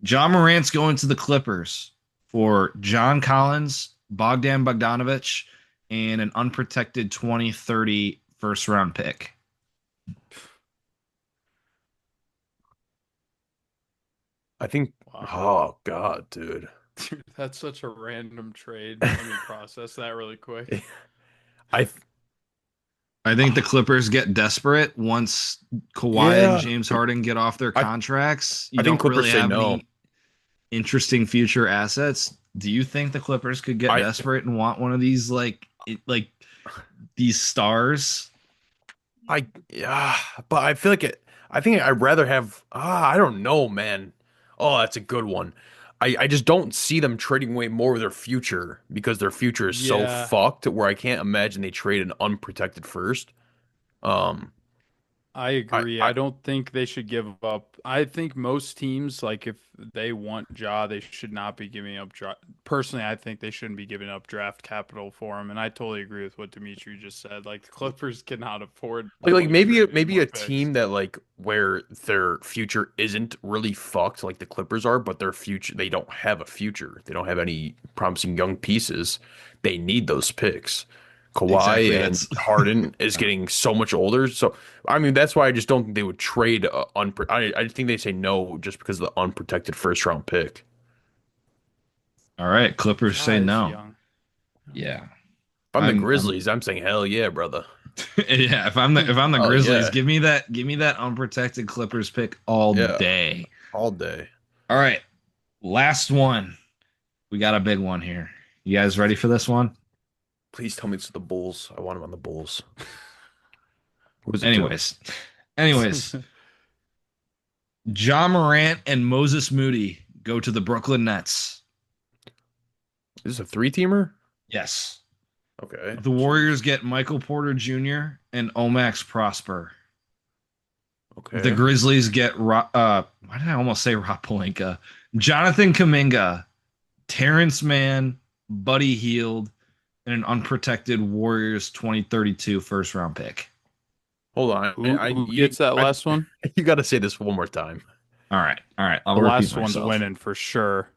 John Morant's going to the Clippers for John Collins, Bogdan Bogdanovich, and an unprotected 2030 first round pick. I think. Wow. Oh God, dude. Dude, that's such a random trade. Let me process that really quick. I I think the Clippers get desperate once Kawhi and yeah. James Harden get off their I contracts. You I think don't Clippers really say have no. any interesting future assets. Do you think the Clippers could get I desperate and want one of these like these stars? yeah, but I feel like it. I think I'd rather have. I don't know, man. Oh, that's a good one. I just don't see them trading away more of their future because their future is so Yeah, fucked where I can't imagine they trade an unprotected first. Um, I I agree. I I don't think they should give up. I think most teams, like if they want Ja, they should not be giving up draft. Personally, I think they shouldn't be giving up draft capital for him. And I totally agree with what Dimitri just said. Like the Clippers cannot afford to like like maybe trade any maybe more a picks. team that like where their future isn't really fucked like the Clippers are, but their future they don't have a future. They don't have any promising young pieces. They need those picks. Exactly. Kawhi and That's Harden is getting so much older. So I mean that's why I just don't think they would trade I think they say no just because of the unprotected first round pick. all right. Clippers Ja say is no. young. Yeah. If I'm the I'm Grizzlies, I'm saying hell yeah, brother. yeah, if I'm the Oh Grizzlies, yeah. give me that unprotected Clippers pick all Yeah. day. All day. All right. Last one. We got a big one here. You guys ready for this one? Please tell me it's the Bulls. I want him on the Bulls. Who is it to? Anyways. Anyways, Ja Morant and Moses Moody go to the Brooklyn Nets. Is this a three-teamer? Yes. Okay. The Warriors get Michael Porter Jr. and Omax Prosper. The Okay. Grizzlies get why did I almost say Rob Pelinka? Jonathan Kuminga, Terrence Mann, Buddy Hield, and an unprotected Warriors 2032 first round pick. Hold on. Who gets that last one? You got to say this one more time. All right. All right. I'll The repeat last one's myself. winning for sure.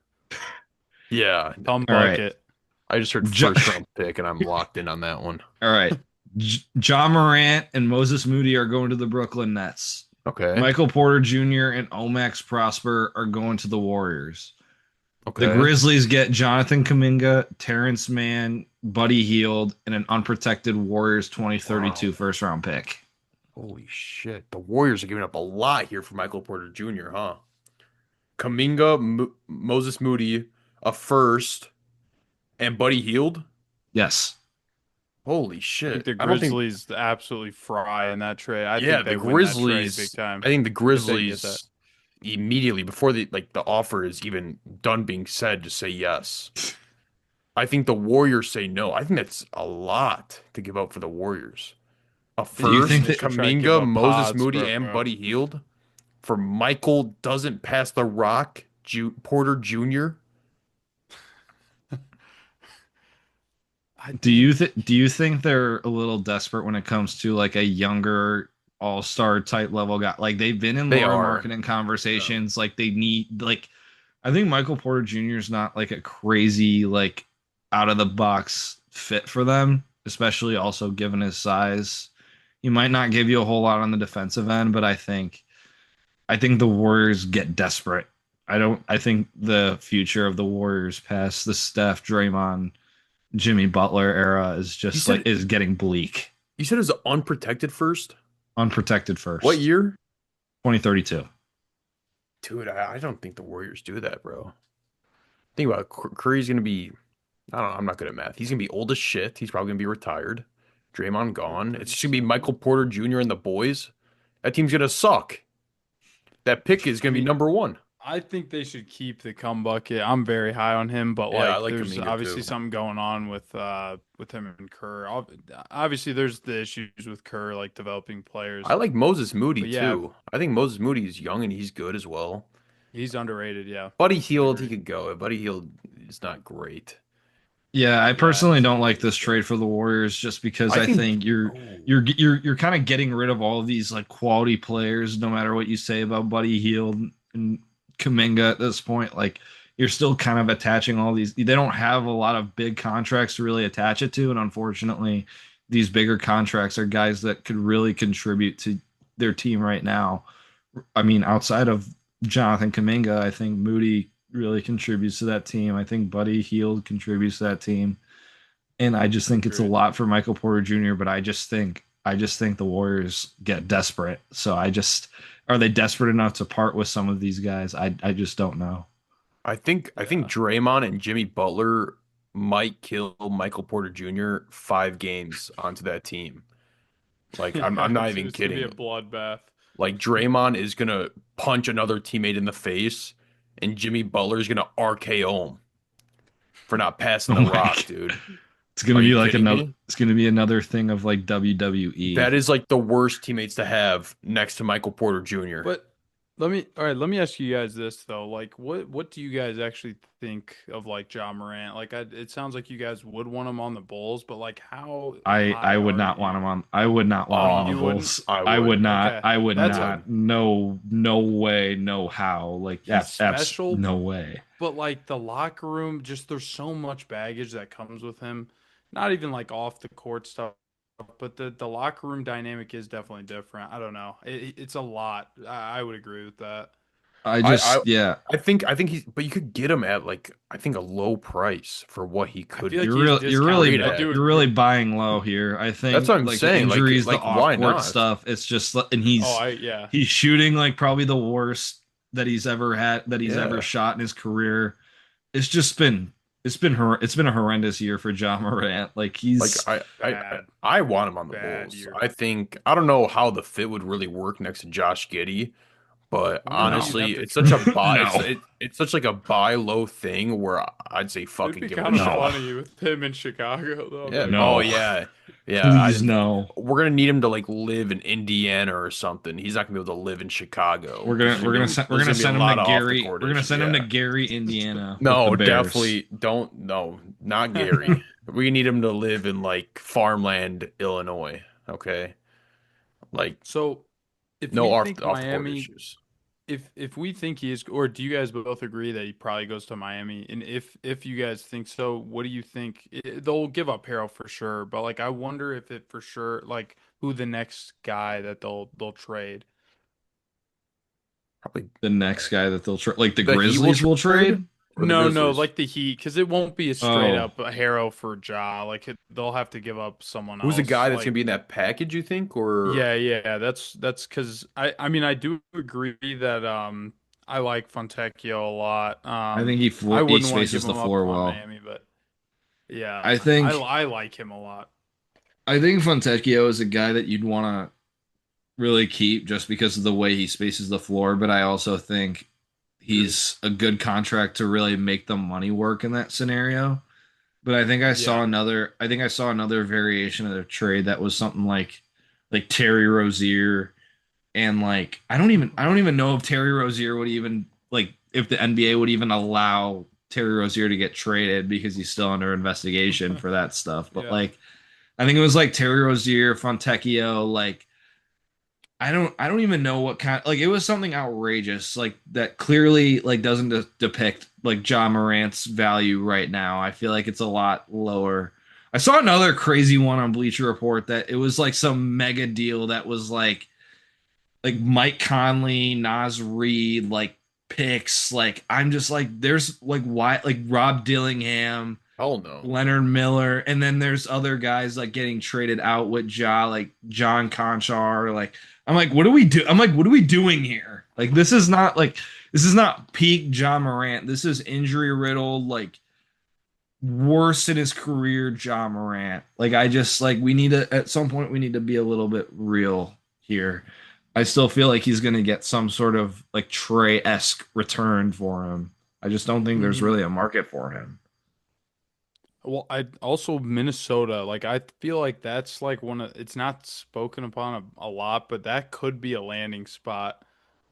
Yeah. Come All right. bucket. I just heard Ja- first round pick and I'm locked in on that one. All right. Ja Morant and Moses Moody are going to the Brooklyn Nets. Okay. Michael Porter Jr. and Omax Prosper are going to the Warriors. The Okay. Grizzlies get Jonathan Kuminga, Terrence Mann, Buddy Hield, and an unprotected Warriors 2032 Wow. first round pick. Holy shit. The Warriors are giving up a lot here for Michael Porter Jr., huh? Kaminga, Moses Moody, a first, and Buddy Hield. Yes. Holy I think shit. the I don't think, Grizzlies absolutely fry in that trade. I yeah, think the they win that trade big Grizzlies, time I think the if they can get that. Grizzlies immediately before the offer is even done being said, just say yes. I think the Warriors say no. I think that's a lot to give up for the Warriors. A Do you think first, They that should try to give Kaminga, up Moses pods, Moody, bro. and Buddy Hield for Michael doesn't pass the rock, Porter Jr. do you think they're a little desperate when it comes to like a younger all-star type level guy? Like they've been in They lower are. marketing conversations. Like they need like I think Michael Porter Jr. is not like a crazy like out of the box fit for them, especially also given his size. He might not give you a whole lot on the defensive end, but I think the Warriors get desperate. I think the future of the Warriors past the Steph, Draymond, Jimmy Butler era is You just like said is getting bleak. you said it was unprotected first. Unprotected What first. year? 2032. Dude, I don't think the Warriors do that, bro. Think about it. Curry's gonna be. I don't know. I'm not good at math. He's gonna be old as shit. He's probably gonna be retired. Draymond gone. It's just gonna be Michael Porter Jr. and the boys. That team's gonna suck. That pick is I gonna be mean, number one. I think they should keep the come bucket. I'm very high on him, but Yeah, I like like there's Kuminga obviously too. something going on with him and Kerr. Obviously, there's the issues with Kerr, like developing players. I like Moses Moody But yeah, too. I think Moses Moody is young and he's good as well. he's underrated. Yeah, Buddy Hield, he agree. could go. Buddy Hield is not great. Yeah, I Yeah, personally don't like this trade for the Warriors just because I I think. think you're Oh, you're you're kind of getting rid of all of these like quality players, no matter what you say about Buddy Hield and Kuminga at this point. Like you're still kind of attaching all these. They don't have a lot of big contracts to really attach it to, and unfortunately, these bigger contracts are guys that could really contribute to their team right now. I mean, outside of Jonathan Kuminga, I think Moody really contributes to that team. I think Buddy Hield contributes to that team. And I just think it's a Agreed. lot for Michael Porter Jr., but I just think the Warriors get desperate. So I just are they desperate enough to part with some of these guys? I just don't know. I think Yeah. Draymond and Jimmy Butler might kill Michael Porter Jr. 5 games onto that team. Like I'm Yeah, not it's, even it's gonna be a kidding. bloodbath. Like Draymond is gonna punch another teammate in the face, and Jimmy Butler is gonna RKO him for not passing Oh the my rock, God. dude. It's gonna Are be you like kidding another me? it's gonna be another thing of like WWE. That is like the worst teammates to have next to Michael Porter Jr. But let me ask you guys this though. Like, what do you guys actually think of like Ja Morant? Like, it sounds like you guys would want him on the Bulls, but like, how I high would are not want him you? on. I would not want him on the You wouldn't? Bulls. I I would would. not. Okay, I would that's Like, not. No, no way, no how. Like he's abs special, no way. but like the locker room, just there's so much baggage that comes with him. Not even like off the court stuff, but the locker room dynamic is definitely different. I don't know. It's a lot. I would agree with that. I I, I just yeah. I think he's, but you could get him at like I think a low price for what he I feel could like You're he's real. You're really discounted. I trade bu- at. do you're really agree. buying low here. I That's what think I'm like the saying. Like injuries, the off why court not? stuff. It's just and Oh, he's yeah. he's shooting like probably the worst that he's ever had that he's ever Yeah. shot in his career. It's just been it's been a horrendous year for John Morant. Like Like he's Bad, I want him on the bad Bulls. year. I don't know how the fit would really work next to Josh Giddey, but Who do you no honestly, have to it's such a trade? buy. no It's such like a buy low thing where I'd say It'd fucking be give it a kind of no shot. funny with him in Chicago, though. Yeah. That'd be Oh no funny. yeah. Yeah. please no. We're gonna need him to like live in Indiana or something. He's not gonna be able to live in Chicago We're because gonna we're gonna send we're there's gonna gonna be a send him to lot of off the Gary. court We're gonna issues. send him to Yeah. Gary, Indiana with the No, Bears. definitely don't. No, not Gary. We need him to live in like farmland, Illinois. Okay, like So, if no we think off the court Miami, issues. if we think he is, or do you guys both agree that he probably goes to Miami? And if you guys think so, what do you think? They'll give up Harrell for sure, but like I wonder if it for sure, like who the next guy that they'll trade. Probably The next guy that they'll trade, like the the Heat will Grizzlies will trade trade. or the No, Grizzlies. like the Heat, because it won't be a straight Oh, up a Harrow for Ja. Like they'll have to give up someone Who's the else. guy that's gonna Like be in that package? You think or yeah, that's because I mean I do agree that I like Fontecchio a lot. I think I he wouldn't want to spaces give the him up floor on well. Miami, but yeah, I I think I like him a lot. I think Fontecchio is a guy that you'd want to really keep just because of the way he spaces the floor, but I also think agreed? he's a good contract to really make the money work in that scenario. But Yeah, I think I saw another variation of the trade that was something like Terry Rozier and like I don't even know if Terry Rozier would even like if the NBA would even allow Terry Rozier to get traded because he's still under investigation for that stuff. But yeah. like I think it was like Terry Rozier, Fontecchio, like I don't even know what kind like it was something outrageous like that clearly like doesn't depict like John Morant's value right now. I feel like it's a lot lower. I saw another crazy one on Bleacher Report that it was like some mega deal that was like Mike Conley, Nas Reed, like picks. Like I'm just like there's like why like Rob Dillingham, Hell no. Leonard Miller, and then there's other guys like getting traded out with Ja, like John Conchar. Like I'm like, what do we do? I'm like, what are we doing here? Like this is not peak John Morant. This is injury riddled, like worse in his career, John Morant. Like I just like we need to at some point we need to be a little bit real here. I still feel like he's gonna get some sort of like Trey-esque return for him. I just don't think there's hmm really a market for him. Well, I also Minnesota. Like I feel like that's like one of it's not spoken upon a lot, but that could be a landing spot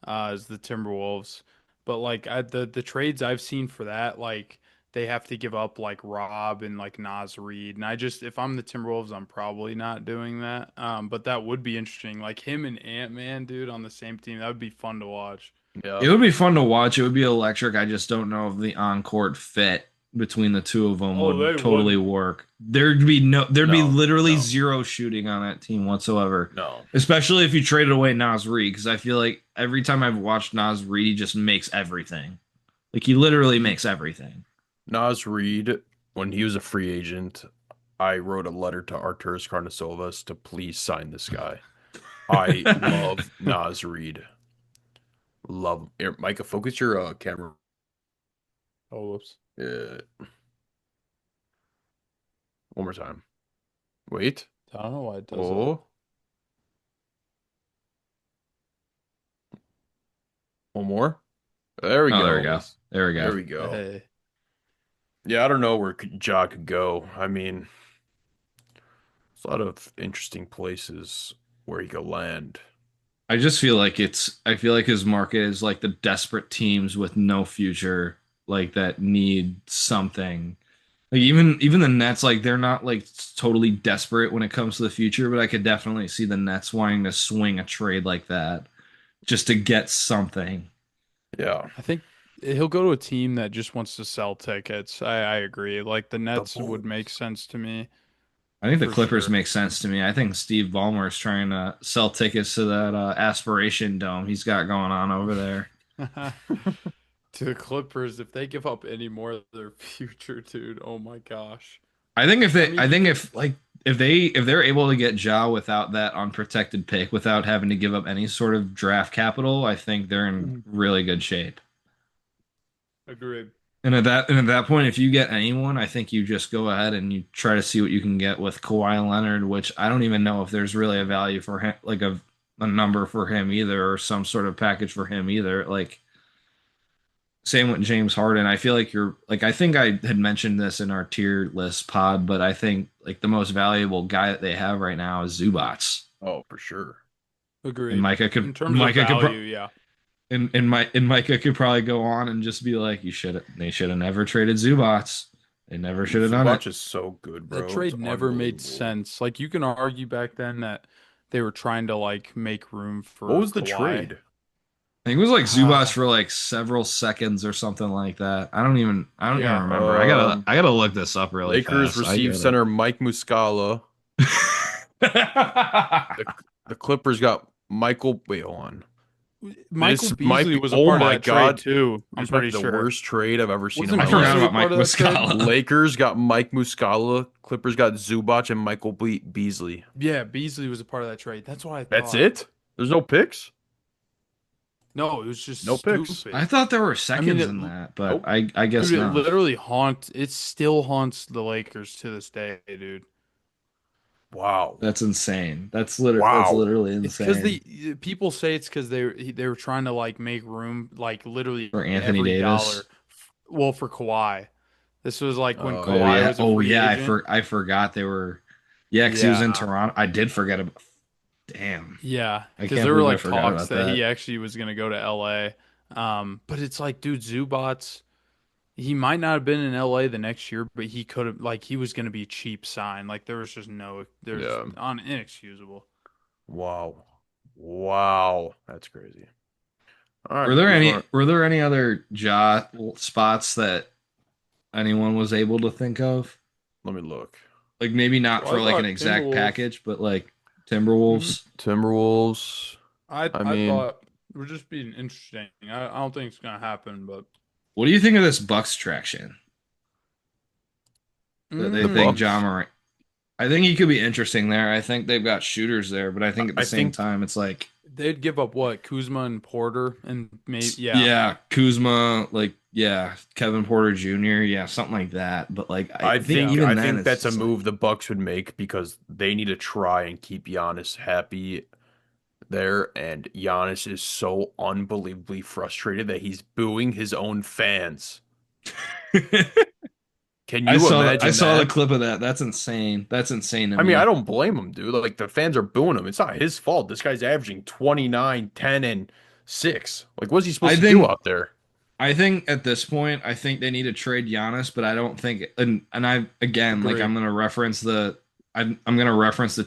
as the Timberwolves. But like the trades I've seen for that, like they have to give up like Rob and like Naz Reid. And if I'm the Timberwolves, I'm probably not doing that. But that would be interesting. Like him and Ant-Man, dude, on the same team. That would be fun to watch. Yeah. It would be fun to watch. It would be electric. I just don't know if the on-court fit between the two of them Oh, would they totally wouldn't. work. There'd be No, literally no, zero shooting on that team whatsoever. no. Especially if you traded away Naz Reid, because I feel like every time I've watched Naz Reid, he just makes everything. Like he literally makes everything. Naz Reid, when he was a free agent, I wrote a letter to Arturas Carnicelovas to please sign this guy. I love Naz Reid. Love here, Micah, focus your camera. Oh, whoops. One more time. Wait. I don't know why it does that. Oh. One more. There we Oh, go. there we go. There we go. There we go. Hey. Yeah, I don't know where Ja could go. I mean, there's a lot of interesting places where he could land. I just feel like I feel like his market is like the desperate teams with no future, like that need something. Like even the Nets, like they're not like totally desperate when it comes to the future, but I could definitely see the Nets wanting to swing a trade like that just to get something. Yeah. I think he'll go to a team that just wants to sell tickets. I agree. Like the Nets Bulls. would make sense to me. I think the For Clippers sure. make sense to me. I think Steve Ballmer is trying to sell tickets to that aspiration dome he's got going on over there. To the Clippers, if they give up any more of their future, dude, oh my gosh. I think if I they, mean, I think if like if they're able to get Ja without that unprotected pick, without having to give up any sort of draft capital, I think they're in really good shape. Agreed. And at that point, if you get anyone, I think you just go ahead and you try to see what you can get with Kawhi Leonard, which I don't even know if there's really a value for him, like a number for him either, or some sort of package for him either. Like same with James Harden. I feel like you're like I think I had mentioned this in our tier list pod, but I think like the most valuable guy that they have right now is Zubats. Oh, for sure. Agreed. And Micah In could terms Micah of could value, yeah. and Micah could probably go on and just be like, they should have never traded Zubats. They never should have done Zubac it. is so good, bro. That trade It's never made unbelievable. sense. Like you can argue back then that they were trying to like make room for What was the Kawhi. trade? I think it was like Zubats Ah. for like several seconds or something like that. I don't even Yeah. remember. I gotta look this up really Lakers fast. received center Mike Muscala. The Clippers got Michael. Wait, hold on. Michael This might Beasley be- was a oh part of my that God. trade too. I'm This might pretty be the sure. worst trade I've ever seen Wasn't in I my forgot Beasley life. about Mike part of that trade? Muscala. Lakers got Mike Muscala. Clippers got Zubac and Michael Beasley. Yeah, Beasley was a part of that trade. That's what I thought. That's it? There's no picks? No, it was just No picks. stupid. I thought there were seconds it- in that, but Nope. I guess Dude, it not. literally it still haunts the Lakers to this day, dude. Wow. That's insane. That's Wow. literally It's because insane. people say it's because they were trying to like make room, like literally For Anthony every Davis. dollar. Well, for Kawhi, this was like when Oh, Oh Kawhi yeah. was a Oh free yeah. agent. I forgot they were. Yeah, because he was in Yeah. Toronto. I did forget about. Damn. Yeah, I because can't there were believe I like forgot talks about that he that. actually was gonna go to LA. But it's like, dude, Zubats, he might not have been in LA the next year, but he could have like he was gonna be cheap sign. Like there was just Yeah. inexcusable. Wow. Wow. That's crazy. All right. Were there any other spots that anyone was able to think of? Let me look. Like maybe not Well, for I like an thought exact Timberwolves- package, but like Timberwolves. Timberwolves. I mean- thought it would just be interesting. I don't think it's gonna happen, but What do you think of this Bucks traction? That they The think Bucks? Ja Morant. I think he could be interesting there. I think they've got shooters there, but I think at the I same think- time, it's like they'd give up what Kuzma and Porter and maybe Kuzma, like Kevin Porter Jr., something like that. But like I think even then, it's that's a just move the Bucks would make because they need to try and keep Giannis happy there, and Giannis is so unbelievably frustrated that he's booing his own fans. Can you imagine I saw the that? clip of that. That's insane. That's insane to I me. mean, I don't blame him, dude. Like the fans are booing him. It's not his fault. This guy's averaging 29, 10, and 6. Like, what's he supposed I to think- do out there? I think at this point, I think they need to trade Giannis, but I don't think, and I again, like Agree. I'm gonna reference the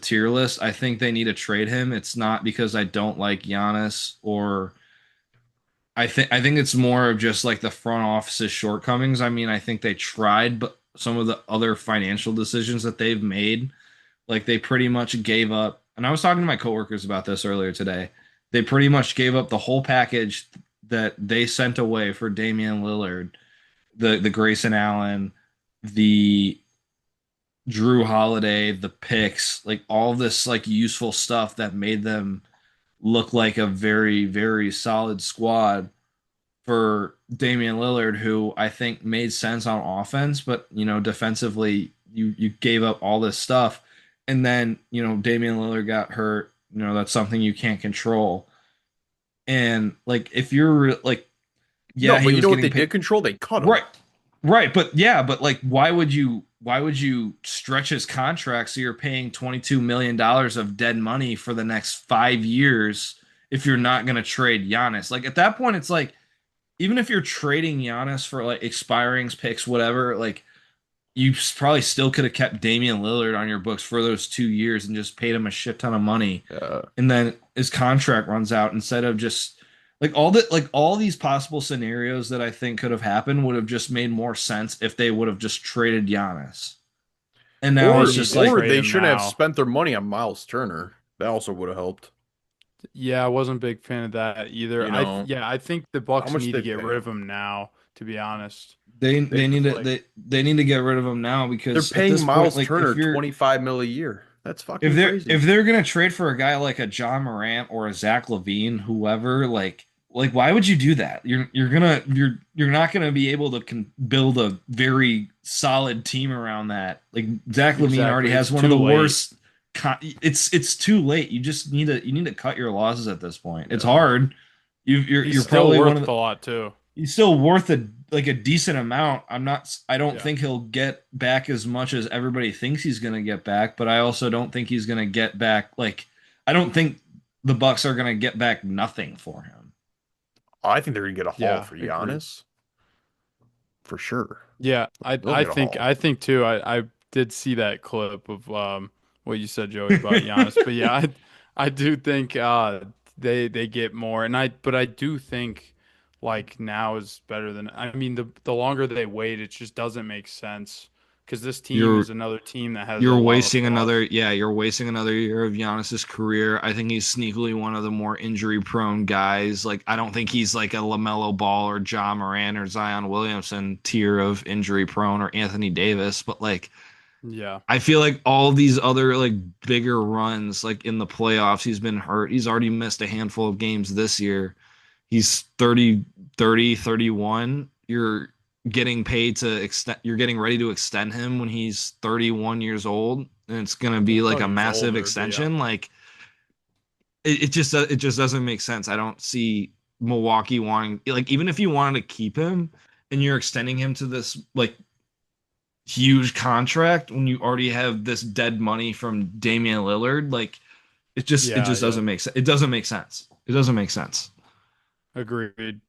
tier list. I think they need to trade him. It's not because I don't like Giannis, or I think it's more of just like the front office's shortcomings. I mean, I think they tried, but some of the other financial decisions that they've made, like they pretty much gave up. And I was talking to my coworkers about this earlier today. They pretty much gave up the whole package that they sent away for Damian Lillard, the Grayson Allen, the Drew Holiday, the picks, like all this like useful stuff that made them look like a very, very solid squad for Damian Lillard, who I think made sense on offense, but defensively, you gave up all this stuff, and then Damian Lillard got hurt. That's something you can't control. And like, if you're like, No, yeah, but he you was know what getting they paid. did control? They cut him. Right, right, but yeah, but like, why would you stretch his contract so you're paying $22 million of dead money for the next 5 years if you're not going to trade Giannis? Like at that point, it's like even if you're trading Giannis for like expiring picks, whatever, like you probably still could have kept Damian Lillard on your books for those 2 years and just paid him a shit ton of money. Uh, And then his contract runs out instead of just like all these possible scenarios that I think could have happened would have just made more sense if they would have just traded Giannis. And now They it's need just to like, or trade they him shouldn't have now. spent their money on Miles Turner. That also would have helped. Yeah, I wasn't a big fan of that either. You know, I think the how Bucks much need to they get pay rid him? of him now, to be honest. they They they need to Like, they need to get rid of him now they're because at paying this point, Miles like if Turner you're 25 mil a year. That's if fucking they're crazy. if they're gonna trade for a guy like a Ja Morant or a Zach LaVine, whoever, like why would you do that? You're not gonna be able to build a very solid team around that. Like Zach LaVine already exactly. has It's one of the too late. worst. It's too late. You need to cut your losses at this point. It's Yeah. hard. You're He's still probably one of worth the a lot too. he's still worth a decent amount. I don't Yeah. think he'll get back as much as everybody thinks he's going to get back, but I also don't think he's going to get back like I don't think the Bucks are going to get back nothing for him. I think they're gonna get a haul Yeah, for agreed. Giannis for sure. Yeah, I They'll I get a think haul. I think too. I did see that clip of what you said, Joey, about Giannis. But yeah, I do think they get more, and I do think like now is better than, I mean, the longer they wait, it just doesn't make sense because this team You're is another team that has a you're lot of wasting flaws. another year of Giannis's career. I think he's sneakily one of the more injury prone guys. Like I don't think he's like a LaMelo Ball or Ja Morant or Zion Williamson tier of injury prone or Anthony Davis, but like Yeah, I feel like all these other like bigger runs, like in the playoffs, he's been hurt. He's already missed a handful of games this year. He's 31. You're getting paid to extend, you're getting ready to extend him when he's 31 years old. And it's going to I be like thought a he was massive older, but yeah, extension. Like it just doesn't make sense. I don't see Milwaukee wanting, like, even if you wanted to keep him and you're extending him to this like huge contract when you already have this dead money from Damian Lillard. Like it yeah, just yeah. doesn't make sense. It doesn't make sense. It doesn't make sense. Agreed.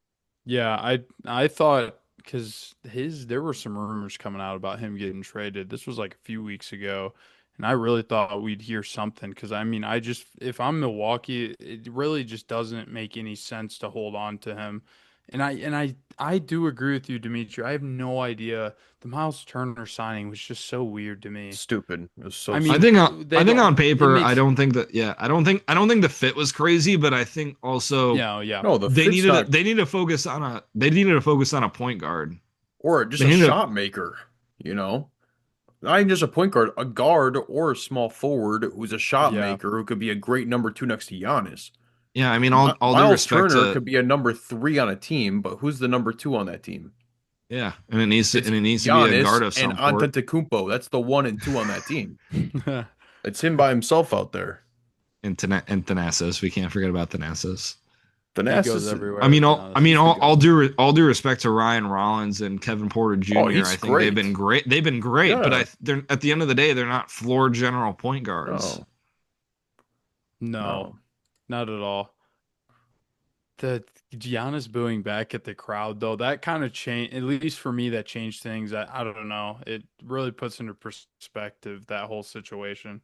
Yeah, I thought because there were some rumors coming out about him getting traded. This was like a few weeks ago, and I really thought we'd hear something because I mean, I just if I'm Milwaukee, it really just doesn't make any sense to hold on to him. And I do agree with you, Dimitri. I have no idea. The Miles Turner signing was just so weird to me. Stupid. It was I so I mean, think stupid. they I think on don't. It paper, I makes don't think that. Yeah, I don't think the fit was crazy, but I think also yeah, yeah, No, the fit's not, they needed to focus on a point guard. or just They a needed to, shot maker. You know, not even just a point guard, a guard or a small forward who's a shot yeah. maker who could be a great number two next to Giannis. yeah. I mean, all due Miles respect Turner to could be a number three on a team, but who's the number two on that team? yeah, It's and it needs to be a guard Giannis of and some sort. Antetokounmpo. That's the one and two on that team. It's him by himself out there. And Thanasis, we can't forget about Thanasis. He goes Thanasis, everywhere with he's the All goat. all due respect to Ryan Rollins and Kevin Porter Oh, Jr. I he's think they've been great. great. They've been great, but Yeah. they're at the end of the day, they're not floor general point guards. No, No, no. not at all. The Giannis booing back at the crowd, though, that kind of changed, at least for me, that changed things. I don't know. It really puts into perspective that whole situation.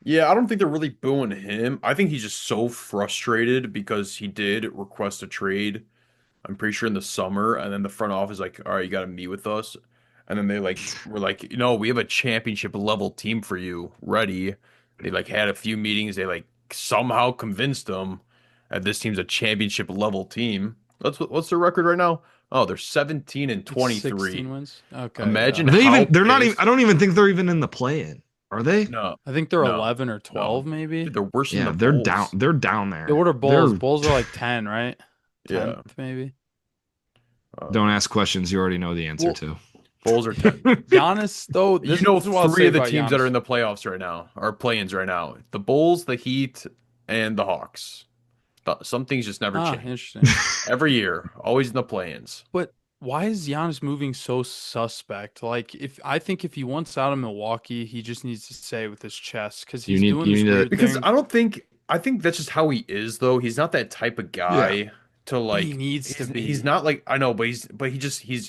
Yeah, I don't think they're really booing him. I think he's just so frustrated because he did request a trade. I'm pretty sure in the summer, and then the front office like, all right, you got to meet with us, and then they like were like, we have a championship level team for you ready. They like had a few meetings. They like somehow convinced them that this team's a championship level team. What's their record right now? Oh, they're 17 and It's 16 23. wins. Okay, Imagine yeah. Are they how even? They're not even. pissed. I don't even think they're even in the play-in. Are they? No, I think they're no, 11 or no. 12, maybe. Dude, they're worse than Yeah, the they're down. Bulls. They're down there. Yeah, what are Bulls? They're Bulls are like 10, right? Yeah. 10th, maybe. don't Um, ask questions you already know the answer Well, to. Bulls are 10. Giannis, though, this is what I'll Three say of the about teams that are in Giannis. the playoffs right now are play-ins right now. The Bulls, the Heat, and the Hawks. Some things just never Ah, change. interesting. Every year, always in the play-ins. But why is Giannis moving so suspect? Like, if he wants out of Milwaukee, he just needs to say it with his chest because You he's need doing you this need to weird Because thing, I think that's just how he is though. He's not that type of yeah. guy to but he like needs to he's be. not like I know, but he's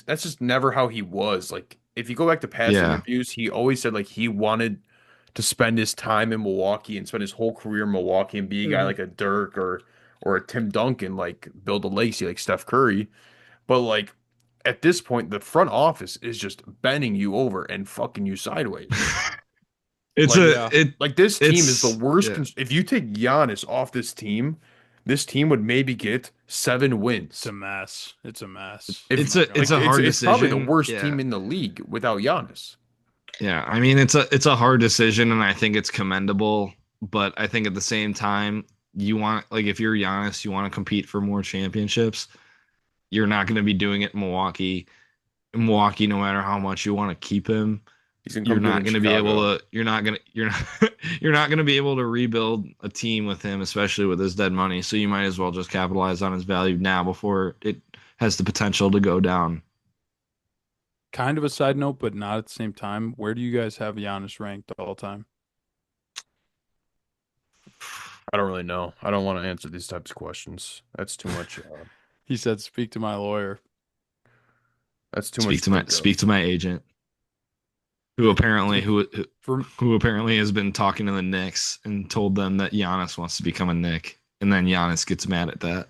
that's just never how he was. Like if you go back to past Yeah. interviews, he always said like he wanted to spend his time in Milwaukee and spend his whole career in Milwaukee and be a guy Mhm. like a Dirk or a Tim Duncan, like build a legacy like Steph Curry. But like at this point, the front office is just bending you over and fucking you sideways. It's Like a Yeah, it like this team is the it's worst. yeah. If you take Giannis off this team would maybe get 7 wins. it's a mess. It's a mess. If Oh my It's God. a hard it's probably the decision. worst Yeah. team in the league without Giannis. Yeah. I mean it's a hard decision and I think it's commendable, but I think at the same time you want like if you're Giannis, you want to compete for more championships. You're not going to be doing it in Milwaukee. In Milwaukee, no matter how much you want to keep him, He's gonna you're come do it not in going to be Chicago. able to you're not you're not going to be able to rebuild a team with him, especially with his dead money. So you might as well just capitalize on his value now before it has the potential to go down. Kind of a side note, but not at the same time. Where do you guys have Giannis ranked all time? I don't really know. I don't want to answer these types of questions. That's too much. He said, "Speak to my lawyer." That's too much to think Speak of. to my agent, who apparently For who apparently has been talking to the Knicks and told them that Giannis wants to become a Knick, and then Giannis gets mad at that.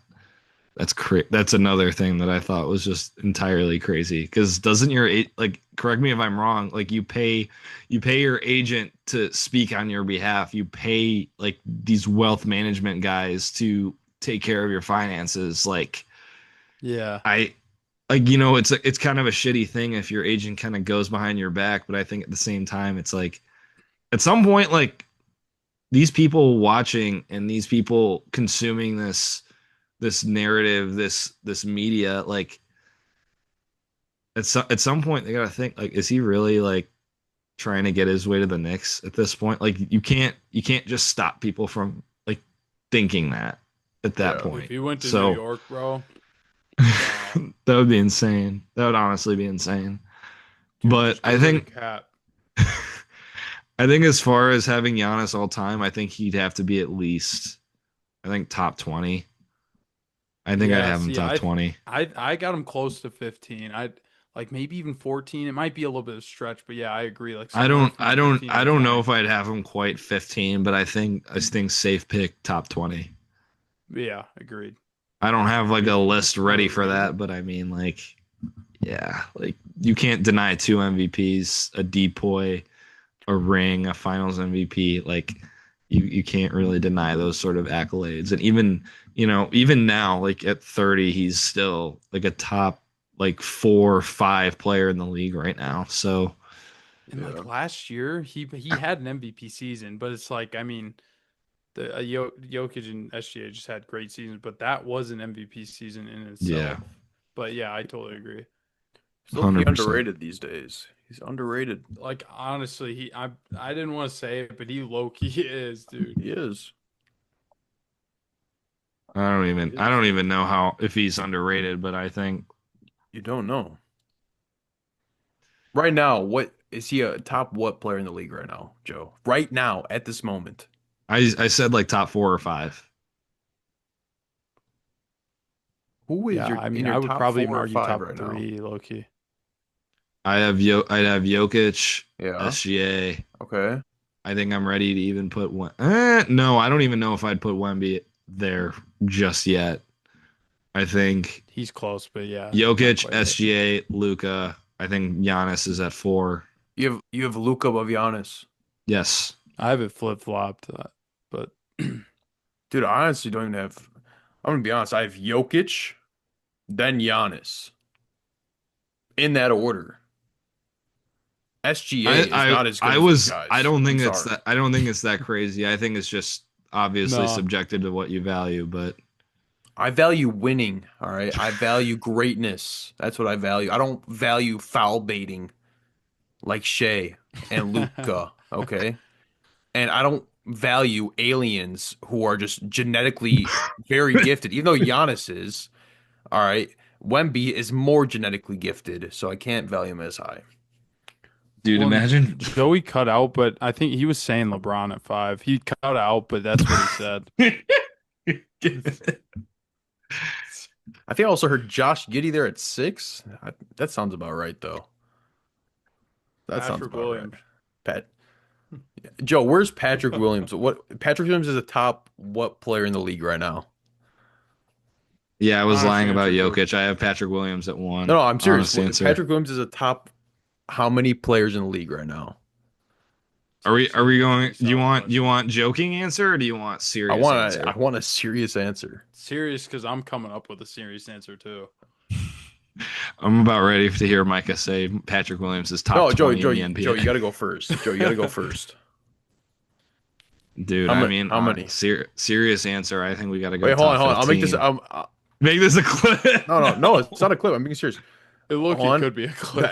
That's another thing that I thought was just entirely crazy. Because doesn't like correct me if I'm wrong, like you pay your agent to speak on your behalf. You pay like these wealth management guys to take care of your finances. Like yeah, I like it's kind of a shitty thing if your agent kind of goes behind your back, but I think at the same time it's like at some point like these people watching and these people consuming this narrative, this media, like at some point they gotta think like, is he really like trying to get his way to the Knicks at this point? Like you can't just stop people from like thinking that at that Yeah. if point. he went to New So York, bro, that would be insane. That would honestly be insane. dude, But just go to the cap. I think as far as having Giannis all time, I think he'd have to be at least I think top 20. I think I'd Yeah, have him see, top 20. I got him close to 15. I'd like maybe even 14. It might be a little bit of a stretch, but yeah, I agree. Like somewhere from 15 I to don't know 20. if I'd have him quite 15, but I think safe pick top 20. Yeah, agreed. I don't have like a list ready for Agreed. that, but I mean like yeah, like you can't deny two MVPs, a depoy, a ring, a finals MVP. Like you can't really deny those sort of accolades. And even, even now, like at 30, he's still like a top like 4 or 5 player in the league right now. So And Yeah. like last year, he had an MVP season, but it's like I mean, the Jokic and SGA just had great seasons, but that was an MVP season in yeah, itself. But yeah, I totally agree. He's low key 100%. underrated these days. He's underrated. Like honestly, I didn't want to say it, but he low key is, dude. He is. He I is. don't even know how if he's underrated, but I think You don't know. Right now, what is he a top what player in the league right now, Joe? Right now, at this moment. I said like top 4 or 5. Who is Yeah, your I in mean, your I would top probably 4 or argue 5 top right now? 3, low key. I'd have Jokic, Yeah. SGA. Okay. I think I'm ready to even put one. No, I don't even know if I'd put Wemby there just yet. I think He's close, but yeah, not Jokic, quite it. SGA, Luka. I think Giannis is at 4. You have Luka above Giannis. Yes. I have it flip flopped, but Dude, I honestly don't even have. I'm gonna be honest. I have Jokic, then Giannis, in that order. SGA is not as good as those I guys. don't I'm think sorry. I don't think it's that crazy. I think it's just obviously no. subjective to what you value, but I value winning. All right. I value greatness. That's what I value. I don't value foul baiting like Shea and Luka. Okay. And I don't value aliens who are just genetically very gifted, even though Giannis is. All right. Wemby is more genetically gifted, so I can't value him as high. dude, Well, imagine. Joey cut out, but I think he was saying LeBron at 5. He cut out, but that's what he said. I think I also heard Josh Giddey there at 6. That sounds about right, though. That sounds Patrick about right. Williams. Pat, Joe, where's Patrick Williams? What Patrick Williams is a top what player in the league right now? Yeah, I was Honest lying about answer, who? Jokic. I have Patrick Williams at 1. No, I'm serious. Honest answer. Patrick Williams is a top how many players in the league right now? Are we going? Pretty solid Do question. you want joking answer or do you want I serious want answer? I want a serious answer. Serious, because I'm coming up with a serious answer too. I'm about ready to hear Micah say Patrick Williams is top No, 20 Joe, in the NBA. Joe, you got to go first. Joe, you got to go first. Dude, How I many? mean, How many? serious answer. I think we got to go Wait, hold top on, hold on. I'll make this. 15. Make this a clip. No, it's not a clip. I'm being serious. It Hold low-key on. could be a The clip.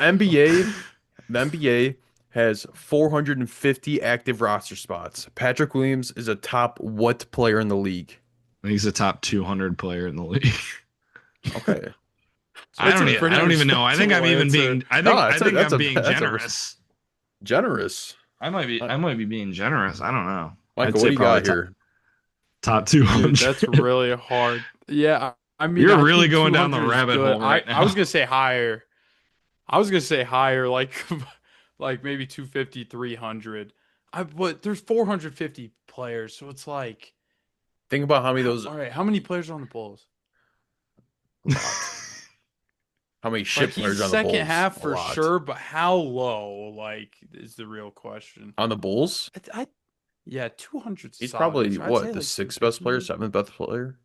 NBA has 450 active roster spots. Patrick Williams is a top what player in the league? He's a top 200 player in the league. Okay. I That's a pretty don't even know. I think I'm even respectable being. I No, think that's I'm a- being that's a generous. Generous. I might be being generous. I don't know. Michael, I'd what say do you probably got here? top Dude, 200. that's really hard. Yeah, I mean, You're I really think going down the 200 is rabbit good. hole right I was now. gonna say higher. Like like maybe 250, 300. But there's 450 players, so it's like, Think about how many of those. all right, how many players are on the Bulls? How many Like, shit players he's on the Bulls? second half A for lot. sure, but how low, like, is the real question. On the Bulls, Yeah, 200. he's solid. probably I'd what say the like sixth best player, 250. seventh best player,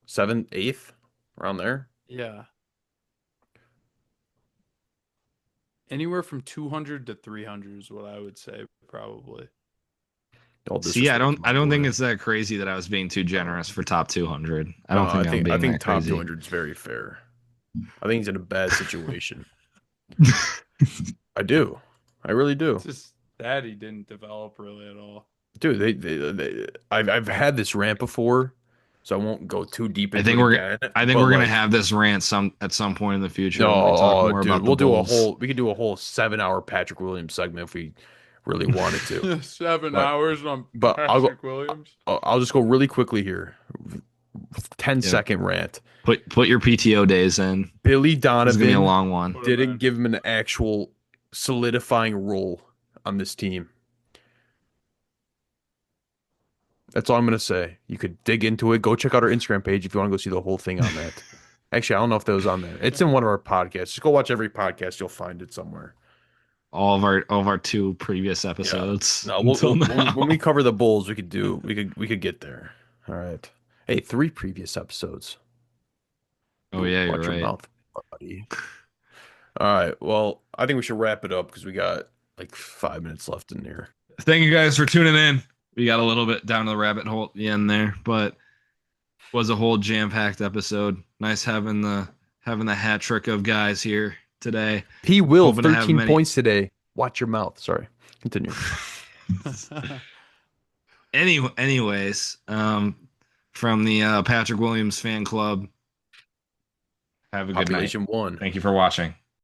seventh, eighth, around there. Yeah. Anywhere from 200 to 300 is what I would say, probably. All See, disrespect to my I don't think boy. it's that crazy that I was being too generous for top 200. I No, don't think I'm being I think that top crazy. 200 is very fair. I think he's in a bad situation. I do. I really do. It's just that he didn't develop really at all. Dude, I've had this rant before, so I won't go too deep I into think it we're again. I think but we're gonna like, have this rant at some point in the future no, when we talk oh, more dude, about the we'll do Bulls. we could do a whole 7-hour Patrick Williams segment if we really wanted to. 7 But hours on but I'll go. Patrick Williams. I'll just go really quickly here. 10 Yeah. second rant. Put your PTO days in. Billy This is gonna be a Donovan long one. Put him didn't in. give him an actual solidifying role on this team. That's all I'm gonna say. You could dig into it. Go check out our Instagram page if you want to go see the whole thing on that. Actually, I don't know if that was on there. It's in one of our podcasts. Just go watch every podcast. You'll find it somewhere. All of our 2 previous episodes No, until now. when we cover the Bulls, we could get there. All right. Hey, 3 previous episodes. Oh yeah, you're Watch your right. mouth, buddy. All right. Well, I think we should wrap it up because we got like 5 minutes left in here. Thank you guys for tuning in. We got a little bit down to the rabbit hole at the end there, but was a whole jam-packed episode. Nice having the hat trick of guys here today. P. Will, Hoping to have 13 many- points today. Watch your mouth. Sorry. Continue. Anyways, from the Patrick Williams fan club, have a good night. Population 1. Thank you for watching.